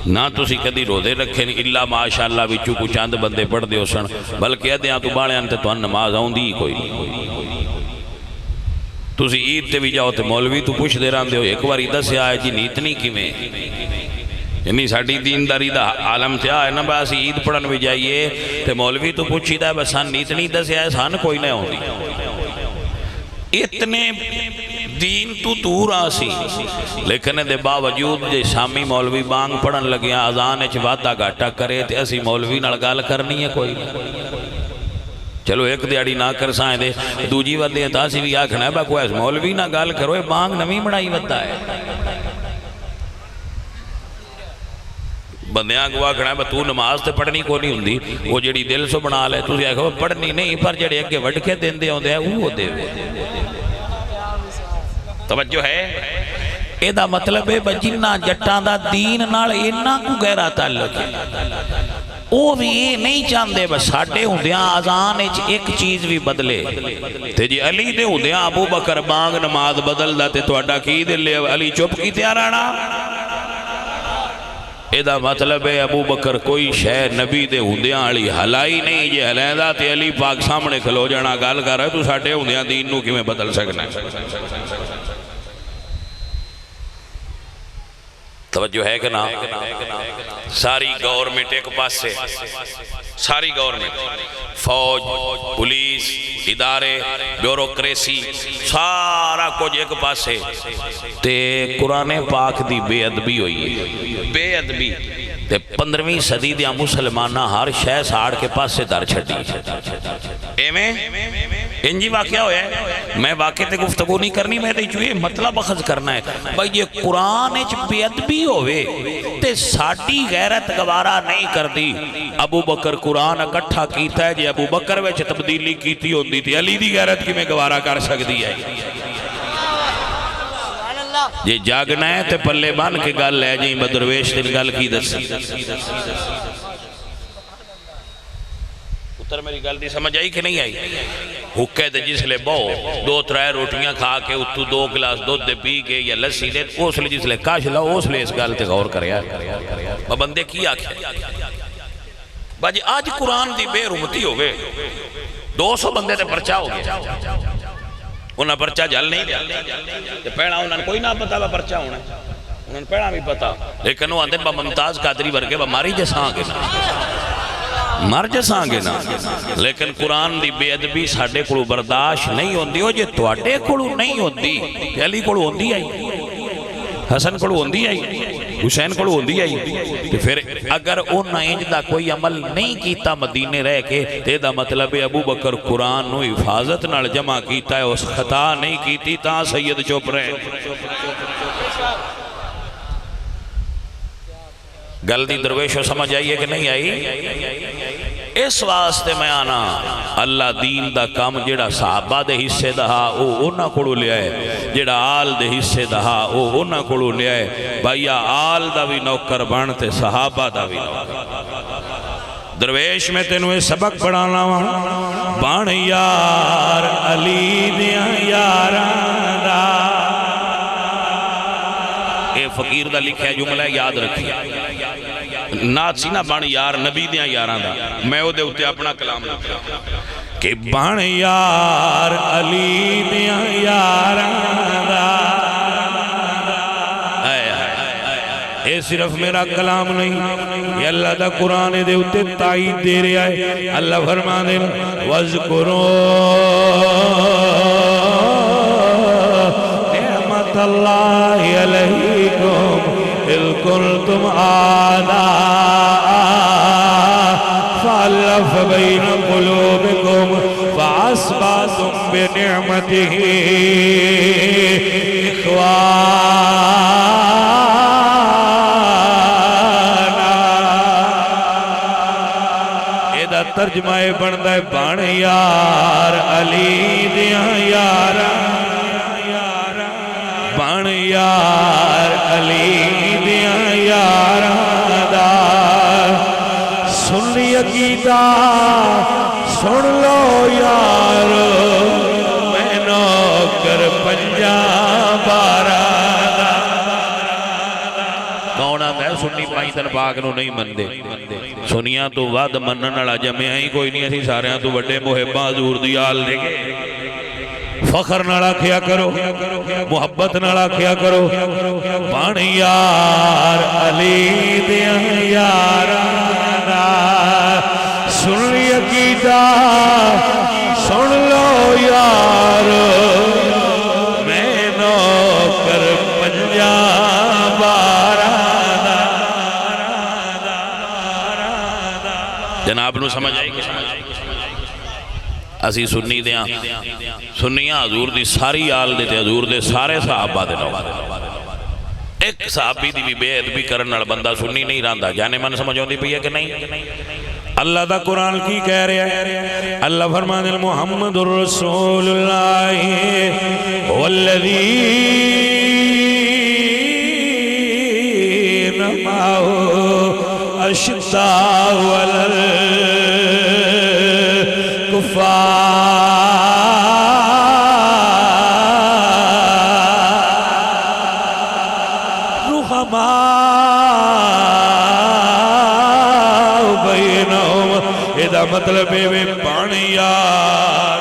نہ تسی کدی روزے رکھیں اللہ ماشاءاللہ وچو کو چاند بندے پڑھ دے ہو سن, بلکہ ادھیاں تو باڑے انتے تو ان نماز آؤں دی کوئی نہیں. تسی عید تے بھی جاؤ تے مولوی تو پوچھ دے رہاں دے ہو ایک واری دس آئے جی نیتنی کی میں, یعنی ساڑھی دینداری دا عالم تھیا ہے نا باسی عید پڑھن بھی جائیے تے مولوی تو پوچھی دا ہے بس سان نیتنی دس آئے سان کوئی نہیں ہوں دی. اتنے دین تو دور آسی لیکن دے باوجود جے شامی مولوی بانگ پڑھن لگیاں آزان اچھ وعدہ گاٹا کرے تے اسی مولوی نال گال کرنی ہے کوئی. چلو ایک دیاڑی نہ کر سائیں دے دوجی ودے تاسی بھی آکھنا ہے با کوئی مولوی نہ گال کرو بانگ نمی بڑھائی وعدہ ہے. بندیاں کو آکھنا ہے با تو نماز تے پڑھنی کو نہیں ہوندی وہ جڑی دل سو بنا لے تو آکھو پڑھنی نہیں پر جڑے اگے وڈ کے دین دے ہوندے ہیں وہ دے. توجہ ہے اے دا مطلب ہے جنہ جٹان دا دین نال اینا کو گہرا تعلق ہے او بھی یہ نہیں چاندے بس ساڑھے ہوندیاں آزان ایک چیز بھی بدلے تے جی علی دے ہوندیاں ابو بکر بانگ نماز بدل دا تے تو اڈا کی دے لے علی چپ کی تیارانا ایدہ مطلب ہے ابو بکر کوئی شے نبی دے ہوندیاں علی حلائی نہیں، جے حلیندہ تے علی پاک سامنے کھلو جانا گال کر رہے تو ساٹھے ہوندیاں دین نو کی میں بدل سکنا ہے؟ توجہ ہے کہ نا؟ ساری گورنمنٹ ایک پاس سے، ساری گورنمنٹ، فوج، پولیس، ادارے، بیوروکریسی، سارا کچھ ایک پاس سے تے قرآن پاک دی بے ادبی ہوئی ہے، بے ادبی تے 15ویں صدی دیا مسلمانہ ہر شے ساڑھ کے پاس سے در چھٹی ایمیں انجی واقعہ ہویا ہے۔ میں واقعہ تے گفتگو نہیں کرنی، میں تے چوئے مطلب اخذ کرنا ہے بھائی یہ قرآن اچھ بے ادبی ہوئے تے ساڑھی غیرت گوارا نہیں کر دی۔ ابو بکر قرآن اکٹھا کیتا ہے، جے ابو بکر ویچ تبدیلی کیتی ہوندی تھی علی دی غیرت کی میں گوارا کر سکتی ہے۔ یہ جاگنا ہے تے پلے بان کے گل لے جائیں بدرویش دن گل کی دسی۔ اتر میری گل دی سمجھ آئی کہ نہیں آئی؟ حکے دے جس لے بہو 2-3 روٹیاں کھا کے اتو 2 گلاس دودھ دے پی کے یا لسی دے اس لے جس لے کاش لاؤ اس لے اس گل تے غور کریا بندے کی آکھیں باجی آج قرآن دی بے رمتی ہوئے 200 بندے تے پرچا ہو گیا انہاں پرچا جل نہیں دیا تے پہنا انہاں کوئی نہ پتا با پرچا ہونا انہاں پہنا بھی پتا لیکن وہ آندے با ممتاز قادری ورگے با ماری جیسا آگے نا مر جساں گے نا لیکن قرآن دی بے ادبی ساڑھے کڑو برداشت نہیں ہوندی ہو جے توڑے کڑو نہیں ہوندی علی کڑو ہوندی آئی حسن کڑو ہوندی آئی حسین کڑو ہوندی آئی تو پھر اگر انہاں انجدہ کوئی عمل نہیں کیتا مدینے رہ کے تے دا مطلب ابو بکر قرآن نو حفاظت نال جمع کیتا ہے اس خطا نہیں کیتی تاں سید چوپ رہے گل دی درویشو سمجھ آئیے کہ نہیں آئی؟ اس واسطے میں آنا اللہ دین دا کام جڑا صحابہ دے حصے دہا او انہاں کڑو لے آئے جڑا آل دے حصے دہا او انہاں کڑو لے آئے بھائیا آل دا بھی نوکر بانتے صحابہ دا بھی نوکر درویش میں تینوے سبق پڑھانا وہاں بان یار علی دیاں یاران دا اے فقیر دا لکھے جملہ یاد رکھیا نات سی نا بان یار نبی دیاں یاران دا میں او دے اتے اپنا کلام لکھا کہ بان یار علی دیاں یاران دا اے صرف میرا کلام نہیں یہ اللہ دا قرآن دے اتے تائید دے رہا ہے اللہ فرما دے وَذْكُرُوا نعمت اللہ علیکم اِذْ كُنْتُمْ آداء فَأَلَّفَ بَيْنَ قُلُوبِكُمْ فَأَصْبَحْتُمْ بِنِعْمَتِهِ ترجمہ بندہ بان یار علی دیاں یاراں بان یار علی دیاں یاراں دا سن عقیدہ سن لو یار میں نوکر 50-12 کون آتا ہے سنی پائیدن پاک نو نہیں مندے سنیاں تو وعد منن اڑا جمعہ ہی کوئی نہیں ایسی ساریاں تو بڑے محبہ حضور دی آل دے گے فخر نڑا کیا کرو محبت نڑا کیا کرو بان یار علی دیاں یاراں سن عقیدہ سن لو یار میں نوکر 50-12 جناب نو سمجھ آئی کہ سمجھ آئی اسی سنی دیاں سنیاں حضور دی ساری آل دیتے حضور دے سارے صحابہ دے نو ایک صحابی دی بھی بے ادبی کرن بندہ سنی نہیں رہندا جانے من سمجھوں دی پئی ہے کہ نہیں اللہ دا قرآن کی کہہ رہے ہیں اللہ فرمان محمد الرسول اللہ والذین معه اشداء علی الکفار رحماء بینہم تراہم کالذی یغشى السماء والارض کذالک نجزی المحسنین اللہ فرماندے ہیں دا مطلب ہے بن یار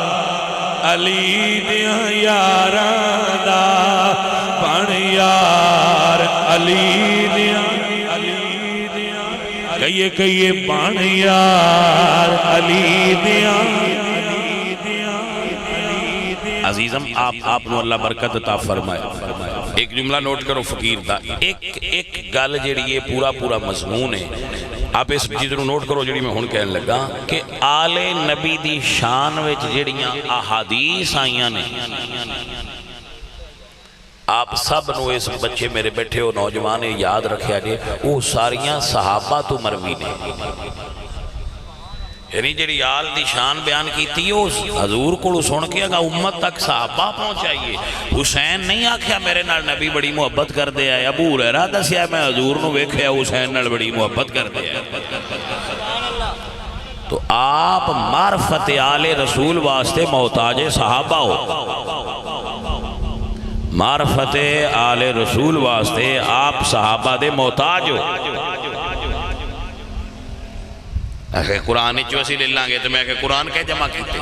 علی دیاں یاراں دا بن یار علی دیاں کہیے بن یار علی دیاں عزیزم آپ نو اللہ برکت عطا فرمائے ایک جملہ نوٹ کرو فقیر دا ایک گل جڑی ہے پورا مضمون ہے آپ اس چیز نو نوٹ کرو جڑی میں ہن کہنے لگا کہ آل نبی دی شان وچ جڑیاں احادیث آئیاں نے آپ سب نو اس بچے میرے بیٹھے ہو نوجوانے یاد رکھیا جے وہ ساریاں صحابہ تو مروی نے یعنی جڑی آل دی شان بیان کی تھی حضور کو سن کے اگا امت تک صحابہ پہنچائیے حسین نہیں آکھیا میرے نال نبی بڑی محبت کر دیا ہے ابو ہریرہ دسیا میں حضور نو ویکھیا حسین نال بڑی محبت کر دیا ہے تو آپ معرفت آل رسول واسطے محتاج صحابہ ہو معرفت آل رسول واسطے آپ صحابہ دے محتاج ہو قرآن چو اسی لے لانگے تو میں کہ قرآن کے جمع کیتے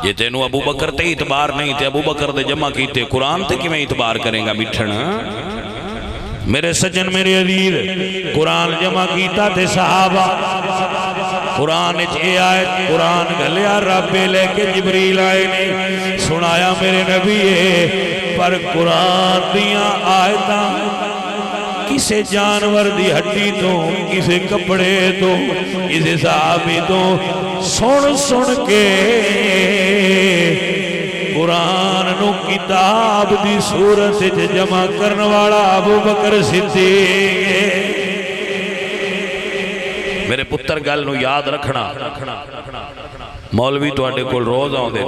یہ تینو ابو بکر تے اعتبار نہیں تے ابو بکر دے جمع کیتے قرآن تے کی میں اعتبار کریں گا مٹھنا میرے سجن میرے عزیز قرآن جمع کیتا تے صحابہ قرآن اے آیت قرآن گلیا رب لے کے جبریل آئے نے سنایا میرے نبی پر قرآن دیاں آیتاں کسے جانور دی ہڈی تو کسے کپڑے تو کسے صحابی تو سن کے قرآن نو کتاب دی صورت جمع کرن والا ابو بکر صدیق میرے پتر گل نو یاد رکھنا مولوی تو اڈے کول روز آؤں دے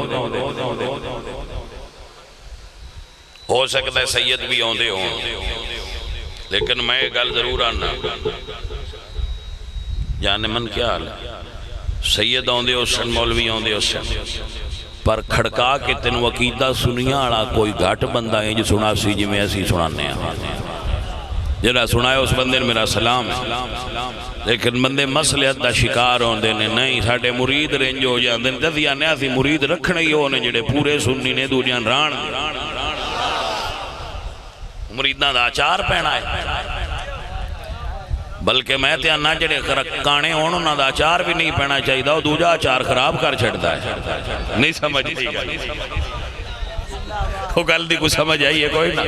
ہو سکتا ہے سید بھی آؤں دے ہوں لیکن میں گل ضرور آنا جانے من کیا حال سید آؤں دے حسن مولوی آؤں دے حسن پر کھڑکا کے تین وقیدہ سنیا آڑا کوئی گھٹ بندہ ہے جو سنا سی جی میں ایسی سنانے ہیں جنہا سنایا اس بندے نے میرا سلام لیکن بندے مسئلہ دا شکار ہوندے نے نہیں ساڑھے مرید رنج ہو جاندے نے جدیا نیا سی مرید رکھنے ہی ہونے جڑے پورے سننی نے دو جان ران مریدنا دا چار پہنا ہے بلکہ میں تے نہ جڑے کانے ہونوں نہ دا چار بھی نہیں پہنا چاہیے دا دو جا چار خراب کر چھڑتا ہے نہیں سمجھ وہ گل دی کو سمجھ آئیے کوئی نہ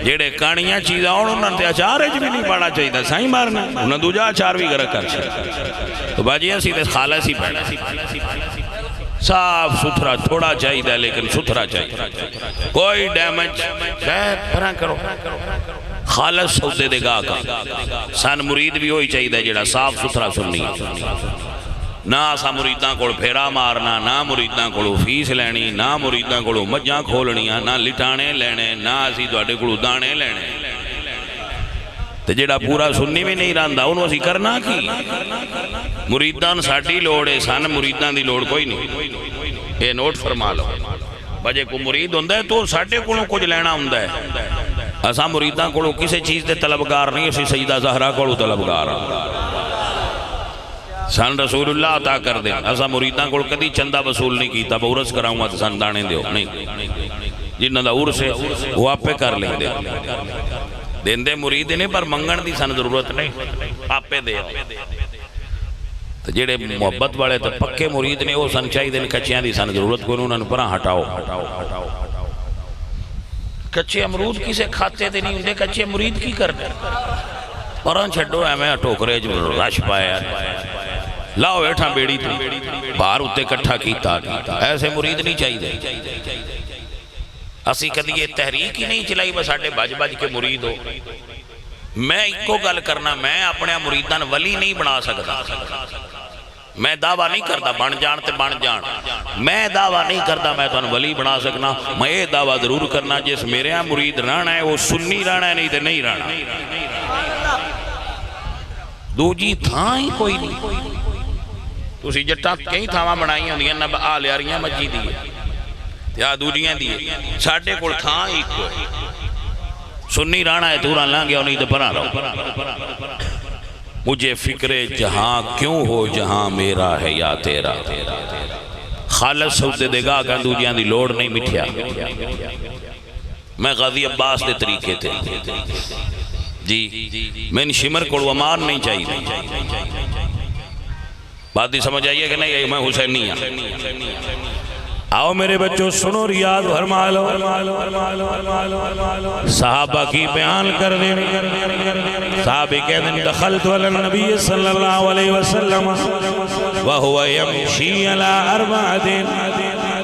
جڑے کانیاں چیزاں ہونوں نہ تے چار بھی نہیں پہنا چاہیے دا سائیں مارنا انہوں دو جا چار بھی گرہ کر چھڑتا تو باجی ایسی تے خالہ سی پہنا صاف ستھرا تھوڑا چاہیے لیکن ستھرا چاہیے کوئی ڈیمیج پھران کرو خالص سودے دے گا کا سان مرید بھی ہوئی چاہیے جڑا صاف ستھرا سننی نہ آسا مریداں کو پھیرا مارنا نہ مریداں کو فیس لینی نہ مریداں کو مجھاں کھولنیاں نہ لٹانے لینے نہ اسی دوڑے کو دانے لینے تو جڑا پورا سننی بھی نہیں رہندا انہوں اسی کرنا کی مریدان ساڑھی لوڑے سان مریدان دی لوڑ کوئی نہیں یہ نوٹ فرما لو بجے کو مرید ہوندہ ہے تو ساڑھے کو کچھ لینا ہوندہ ہے اسا مریدان کو کسی چیز دے طلبگار نہیں اسی سیدہ زہرہ کو طلبگار سان رسول اللہ عطا کر دیں اسا مریدان کو کدی چندہ وصول نہیں کیتا بورس کراؤں گا سان دانے دیو نہیں جنہ دا عرص ہے وہ آپ پہ کر لیں دے دین دے مرید نے پر منگن دی سان ضرورت نہیں آپ پہ دے تو جیڑے محبت والے تو پکے مرید نے وہ سن چاہی دن کچھیاں دی سان ضرورت کو انہوں نے پرہاں ہٹاؤ کچھے امرود کسے کھاتے دے نہیں ہوندے کچھے مرید کی کر دے پرہاں چھڑو ہے میں ٹوکرے جو رش پایا لاؤ ایٹھا بیڑی تو باہر ہوتے کٹھا کیتا ایسے مرید نہیں چاہی دے اسی کدی یہ تحریک ہی نہیں چلائی بس آٹے بج بج کے مرید ہو میں ایک کو گل کرنا میں اپنے مریدان ولی نہیں بنا سکتا میں دعویٰ نہیں کرتا بن جان تے بن جان میں دعویٰ نہیں کرتا میں تو ولی بنا سکنا میں یہ دعویٰ ضرور کرنا جس میرے ہاں مرید رہنا ہے وہ سنی رہنا ہے نہیں تے نہیں رہنا دو جی تھا ہی کوئی نہیں تو اسی جٹا کئی تھاواں بنائی ہوں گی نب آل یاریاں مجی دیئے یا دوجیاں دیئے ساڑھے کول تھا ہی کوئی سنی رانا ہے تورا لانگے اور نہیں تو پرا رہو مجھے فکر جہاں کیوں ہو جہاں میرا ہے یا تیرا خالص سودے دے گا کہ دوجیاں دی لوڑ نہیں مٹھیا میں غازی عباس دے طریقے تھے جی میں ان شمر کو امان نہیں چاہیے بات دی سمجھ آئیے کہ نہیں میں حسین نہیں ہوں آؤ میرے بچوں سنو ریاض فرما لو صحابہ کی بیان کر دیں صحابہ کہتے ہیں دخلت علی النبی صلی اللہ علیہ وسلم وہو یمشی علی اربعۃ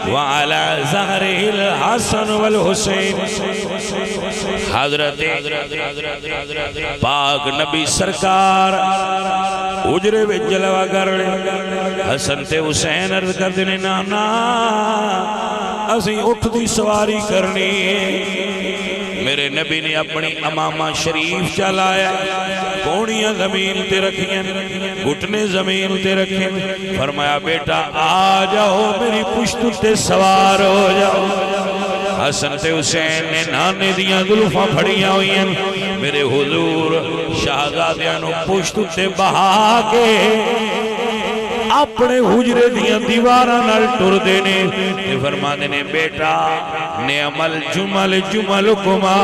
وعلی ظہرہ الحسن والحسین حضرت پاک نبی سرکار اجرے وچ جلوہ کر حسن تے حسین عرض کر دینے نانا اسیں اٹھ دی سواری کرنی میرے نبی نے اپنی امامہ شریف چلایا کونیاں زمین تے رکھیں گھٹنے زمین تے رکھیں فرمایا بیٹا آ جاؤ میری پشت تے سوار ہو جاؤ حسن تے حسین نے نانے دیاں ظلفاں پھڑیاں ہوئی ہیں میرے حضور شہزادیاں نو پشت تے بہا کے اپنے حجرے دیاں دیواراں نال ٹر دینے تے فرما دینے بیٹا نعم الجمل جملکما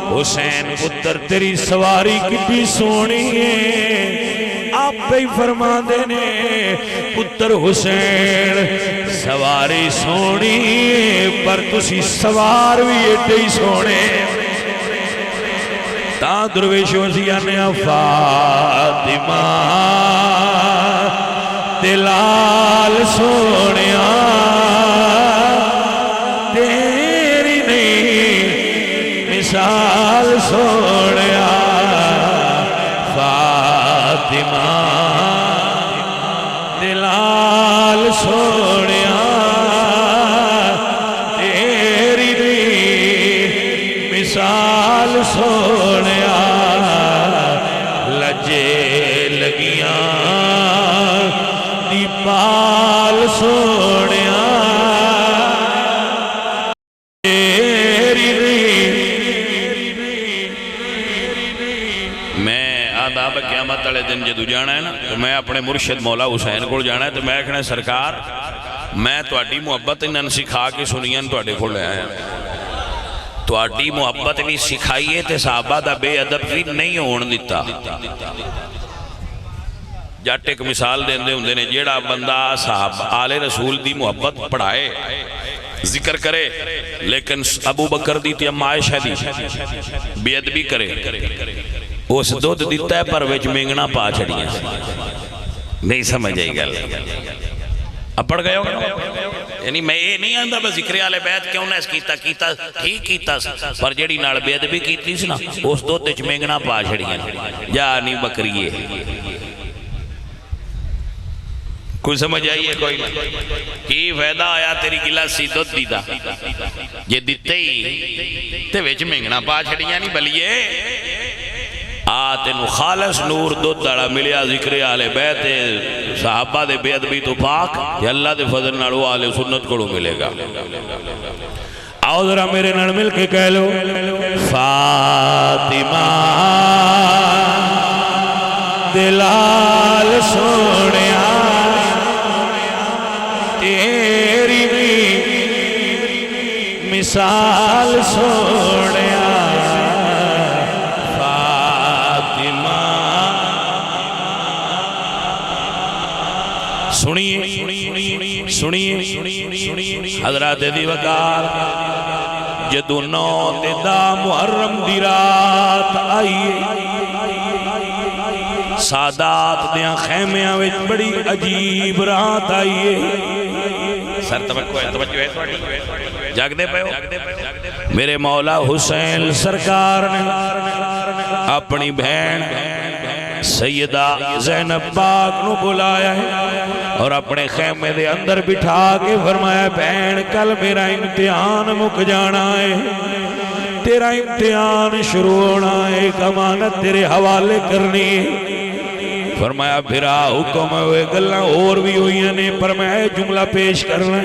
حسین پتر تیری سواری کتنی سونی ہے آپ پہ فرما دینے پتر حسین سواری سونی پر تسی سوار بھی ایڈے ہی سونے تا درویش وزیہ نے فاطمہ دلال سونیا تیری نہیں مثال سونیا فاطمہ دلال سونیا تیری نہیں مثال سونیا لجے لگیاں پال سونیا میں آداب قیامت والے دن جدو جانا ہے نا تو میں اپنے مرشد مولا حسین کو جانا ہے تو میں کہنا سرکار میں تواڈی محبت انہاں سکھا کے سنیاں تواڈے کول لے آیا تواڈی محبت بھی سکھائیے تے صحابہ دا بے ادب بھی نہیں ہون دیتا جاٹ ایک مثال دیندے ہوندے نے جیڑا بندہ صاحب آل رسول دی محبت پڑھائے ذکر کرے لیکن ابو بکر دی تے اما عائشہ دی بے ادبی کرے اس دودھ دیتا ہے پر وچ مینگنا پا چھڑیاں نہیں سمجھ آئی گل اب پڑھ گئے ہو یعنی میں یہ نہیں آندہ بس ذکر آلے بیت کیوں نہ اس کیتا ٹھیک کیتا پر جیڑی نال بے ادبی کیتی سی نا اس دودھ وچ مینگنا پا چھڑیاں جانی بکریے کوئی سمجھ آئیے کوئی کی فیدہ آیا تیری گلاسی دودھ دیدہ یہ دیتے ہی تے ویچ مینگنا پا چھڑیاں نہیں بلیے آتن خالص نور دودھ داڑا ملیا ذکر آلے بیت صحابہ دے بے ادبی تو پاک یہ اللہ دے فضل نارو آلے سنت کو ملے گا آؤ ذرا میرے نال مل کے کہہ لو فاطمہ دلال سونیا تیری مثال سونیا فاطمہ سنیے حضرات دی وقار جدو 9 محرم دی رات آئیے سادات دیاں خیمیاں وچ بڑی عجیب رات آئیے سر توجہ ہے جاگ دے پہ ہو میرے مولا حسین سرکار نے اپنی بہن سیدہ زینب پاک نو بلایا ہے اور اپنے خیمے دے اندر بٹھا کے فرمایا بہن کل میرا امتحان مک جانا ہے تیرا امتحان شروع ہونا ہے ایک امانت تیرے حوالے کرنی ہے فرمایا بھرا حکم ہوئے گلنا اور بھی ہوئی نے پر میں جملہ پیش کرنا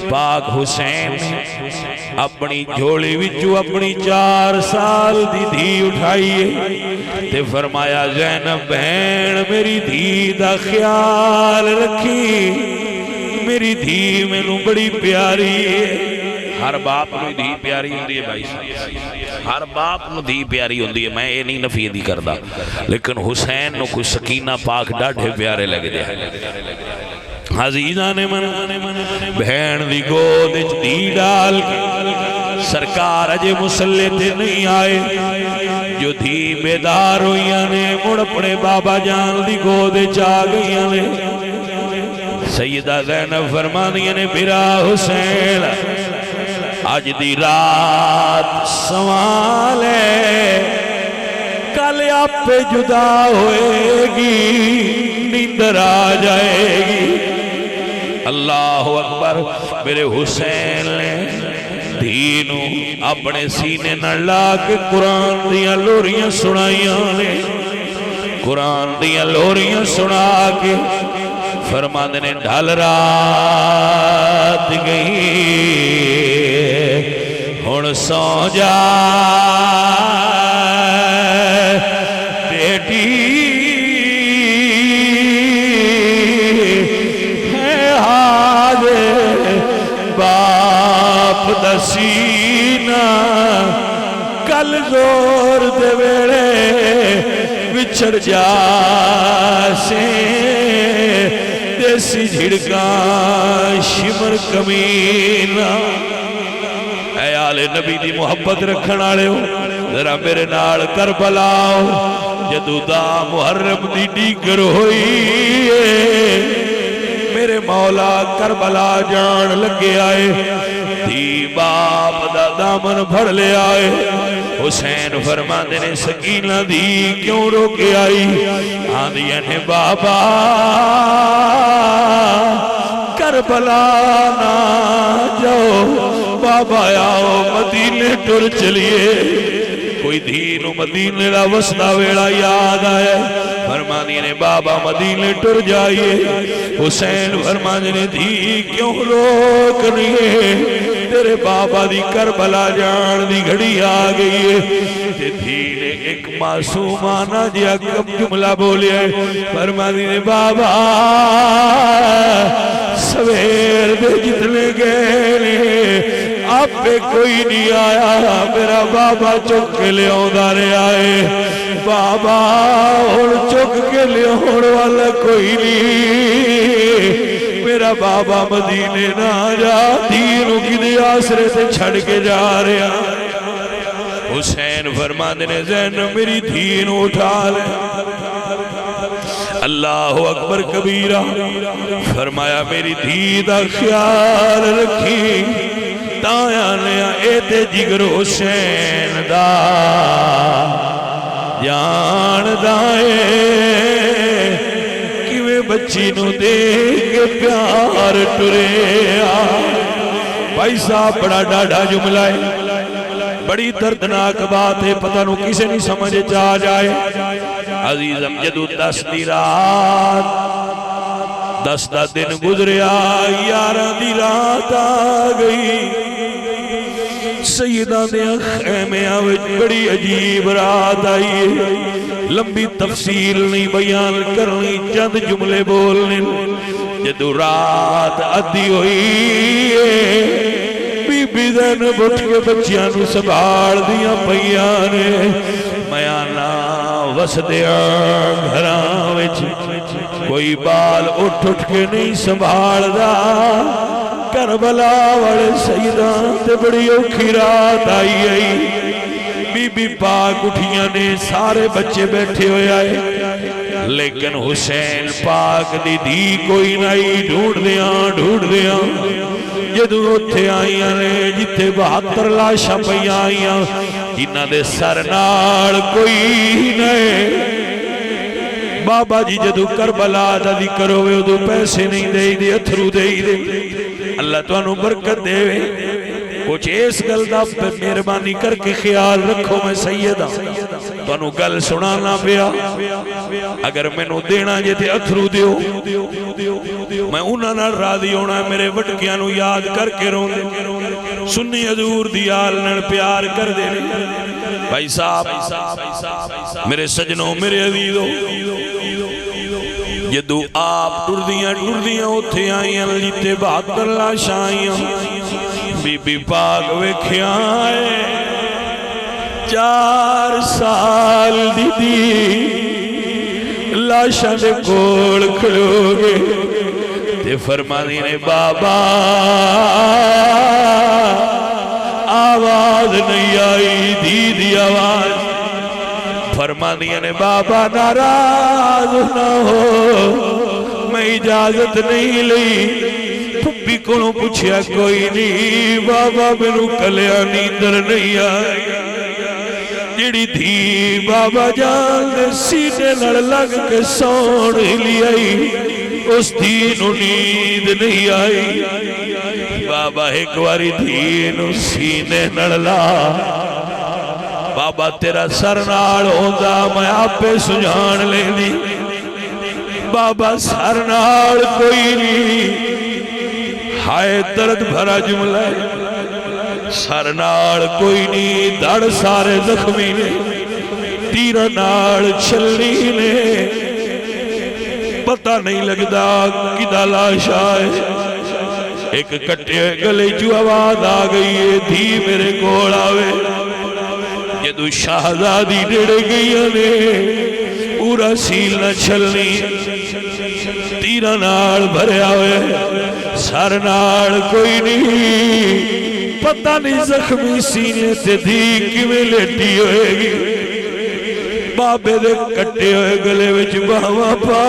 پاک حسین اپنی جھولی وچوں اپنی 4 سال دی دھی اٹھائیے تے فرمایا زینب بہن میری دھی دا خیال رکھی، میری دھی مینوں بڑی پیاری ہے۔ ہر باپ نو دھی پیاری ہوندی ہے بھائی صاحب، ہر باپ نو دھی پیاری ہوندی ہے، میں یہ نہیں نفی دی کردا، لیکن حسین نو کوئی سکینہ پاک ڈاڈھے پیارے لگ دے۔ عزیزاں نے من بہن دی گود وچ دھی ڈال کے سرکار اجے مصلی تے نہیں آئے، جو دھی بیدار ہوئیاں نے مڑ اپنے بابا جان دی گود وچ آ گئیاں نے۔ سیدہ زینب فرمانیاں نے برا حسین آج دی رات سوال ہے، کل آپ پہ جدا ہوئے گی، نیندر آ جائے گی۔ اللہ اکبر، میرے حسین نے دینو اپنے سینے نہ لا کے قرآن دیا لوریاں سنائیاں نے، قرآن دیا لوریاں سنا کے فرماندے نے ڈھل رات گئی ہن سو جا بیٹی ہے حاضر باپ دا سینہ، کل زور دے ویڑے بچھڑ جا سے دیسی جھڑکاں شمر کمینہ۔ اے آل نبی دی محبت رکھن آلے ہو، ذرا میرے نال کربلا ہو، جدو دا محرم دی ڈیگر ہوئی ہے، میرے مولا کربلا جان لگے آئے، دی باپ دا دامن بھر لے آئے۔ حسین فرماندے نے سکینہ دی کیوں رو کے آئی؟ آندیاں نے بابا کربلا نہ جاؤ، بابا آؤ مدینے ٹر چلیے۔ کوئی دھینو مدینے دا وسطہ ویڑا یاد آئے، فرماندے نے بابا مدینے ٹر جائیے۔ حسین فرماندے نے دھی کیوں روکنی ہے؟ تیرے بابا دی کربلا جان دی گھڑی آ گئی ہے۔ تے دھی نے ایک معصومانہ جیا کب جملہ بولیا ہے، فرماندے نے بابا سویر دے جتنے گئے آپ پہ کوئی نہیں آیا، میرا بابا چک کے لے آدھارے آئے، بابا اور چک کے لے آنے والا کوئی نہیں، میرا بابا مدینے نہ جا، دینوں کی دی آسرے سے چھڑ کے جا رہا۔ حسین فرماندے نے زینب میری دین اٹھا لے۔ اللہ اکبر کبیرہ، فرمایا میری دھی دا خیال رکھی، تایا لیا اے تے جگر حسین دا جان دائے، کیویں بچی نو دیکھ کے پیار ٹریا۔ بھائی صاحب بڑا ڈاڑھا جملہ ہے، بڑی دردناک بات ہے، پتہ نو کسے نہیں سمجھ جا جائے۔ عزیزم جدو 10 دی رات 10 دا دن گزریا، 11 دی رات آ گئی، سیدہ دے خیمیاں وچ بڑی عجیب رات آئی ہے، لمبی تفصیل نہیں بیان کرنی، چند جملے بولنے۔ جدو رات ادھی ہوئی ہے، بی بی زینب اٹھ کے بچیاں نو سنبھال دیاں پیاں نے، میاں وسدیاں گھراں وچ کوئی بال اٹھ کے نہیں سنبھال دا۔ کربلا والے سیداں تے بڑی اوکھی رات آئی، بی بی پاک اٹھیاں نے، سارے بچے بیٹھے ہوئے آئے، لیکن حسین پاک دی دھی کوئی نہیں، ڈھونڈ دیاں جدو اتھے آئیاں نے جتے 72 لاشاں پہیاں آئیاں، جنہ دے سر نال کوئی نہیں۔ بابا جی جدو کربلا دا ذکر ہوئے ادو پیسے نہیں دے اتھرو دے۔ اللہ تو انہوں برکت دے، کچھ اس گل دا مہربانی کر کے خیال رکھو، میں سیدہ تو انہوں گل سنانا پیا، اگر میں نو دینا جے تے اتھرو دیو، میں انہاں نال راضی ہونا، میرے وٹکیاں نو یاد کر کے رون دے۔ سنی حضور دی آل نال پیار کر دے بھائی صاحب میرے سجنوں میرے عزیزوں جدو آپ ٹردیاں اتھے آئیاں جیتے 72 لاشاں آئیاں بی بی پاک ویکھیاں آئے 4 سال دی لاشاں دے کول کھڑو گے تے فرمانی نے بابا آواز نہیں آئی دی آواز فرمانی نے بابا ناراض نہ ہو میں اجازت نہیں لئی پھپی کو پوچھیا کوئی نہیں بابا میرے کلیا نیندر نہیں آئی جڑی تھی بابا جان دے سینے لڑ لگ کے سون لی آئی اس دینو نیند نہیں آئی بابا ایک واری دینو سینے نڑلا بابا تیرا سر نال ہوندا میں آپے سجان لے دی بابا سر نال کوئی نہیں ہائے درد بھرا جملہ سر نال کوئی نہیں دڑ سارے زخمی نے تیر نال چھلی نے پتہ نہیں لگدا کدا لاش آئے ایک کٹے گلے جو آواز آ گئی ہے دھی میرے کول آوے جدو شہزادی ڈڑ گئی نے پورا سیل نہ چھلنی تیرہ نال بھرے آوے سر نال کوئی نہیں پتہ نہیں زخمی سینے تے دھی کیویں لیٹی ہوئے گی بابے دے کٹے ہوئے گلے وچ باواں پا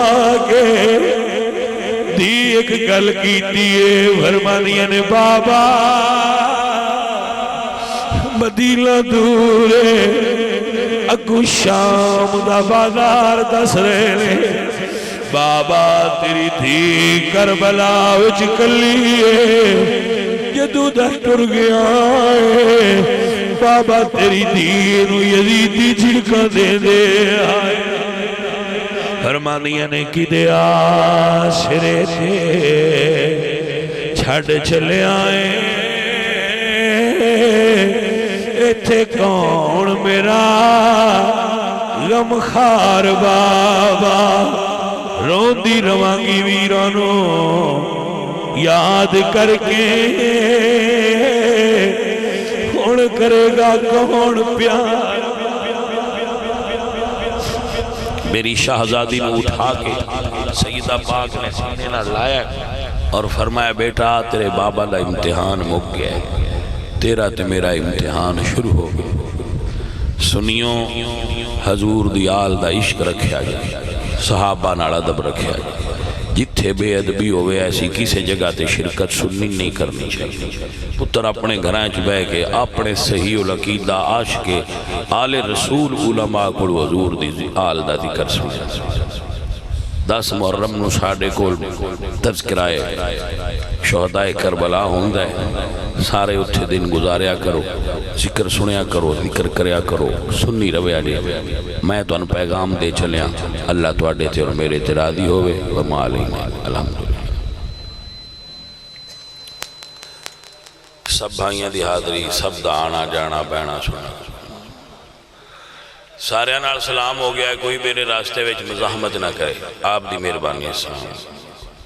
کے دی ایک گل کیتی ہے فرمانیاں نے بابا مدینہ دور اگو شام دا بازار دس رہے نے بابا تیری دھی کربلا وچ کلی ہے جدو دا ٹر گیا ہے بابا تیری دینو یزیدی جھڑکا دے دے آئے فرمانیاں نے کی دے آسرے تھے چھڑ چلے آئے ایتھے کون میرا غمخار بابا روندی روانگی ویرانو یاد کر کے کون کرے گا کون پیار میری شہزادی نے اٹھا کے سیدہ پاک نے سینے نہ لایا اور فرمایا بیٹا تیرے بابا دا امتحان مک گیا ہے تیرا تے میرا امتحان شروع ہو گیا سنیوں حضور دی آل دا عشق رکھیا جائے صحابہ نال ادب رکھیا جائے جتھے بے ادبی ہوئے ایسی کسی جگہ تے شرکت سننی نہیں کرنی چاہیے پتر اپنے گھرائیں چ بہ کے اپنے صحیح العقیدہ عاشق آل رسول علماء کو حضور دی آل دا ذکر سنیا 10 محرم نو ساڈے کول تذکرائے شہدائے کربلا ہوندا ہے سارے اتھے دن گزاریا کرو ذکر سنیا کرو ذکر کریا کرو سنی رویا جے میں تو ان پیغام دے چلیا اللہ تو اڈے تے اور میرے تے راضی ہوئے وما علینا الحمدللہ سب بھائیاں دی حاضری سب دا آنا جانا بہنا سنا سارے نال سلام ہو گیا ہے کوئی میرے راستے وچ مزاحمت نہ کرے آپ دی مہربانی السلام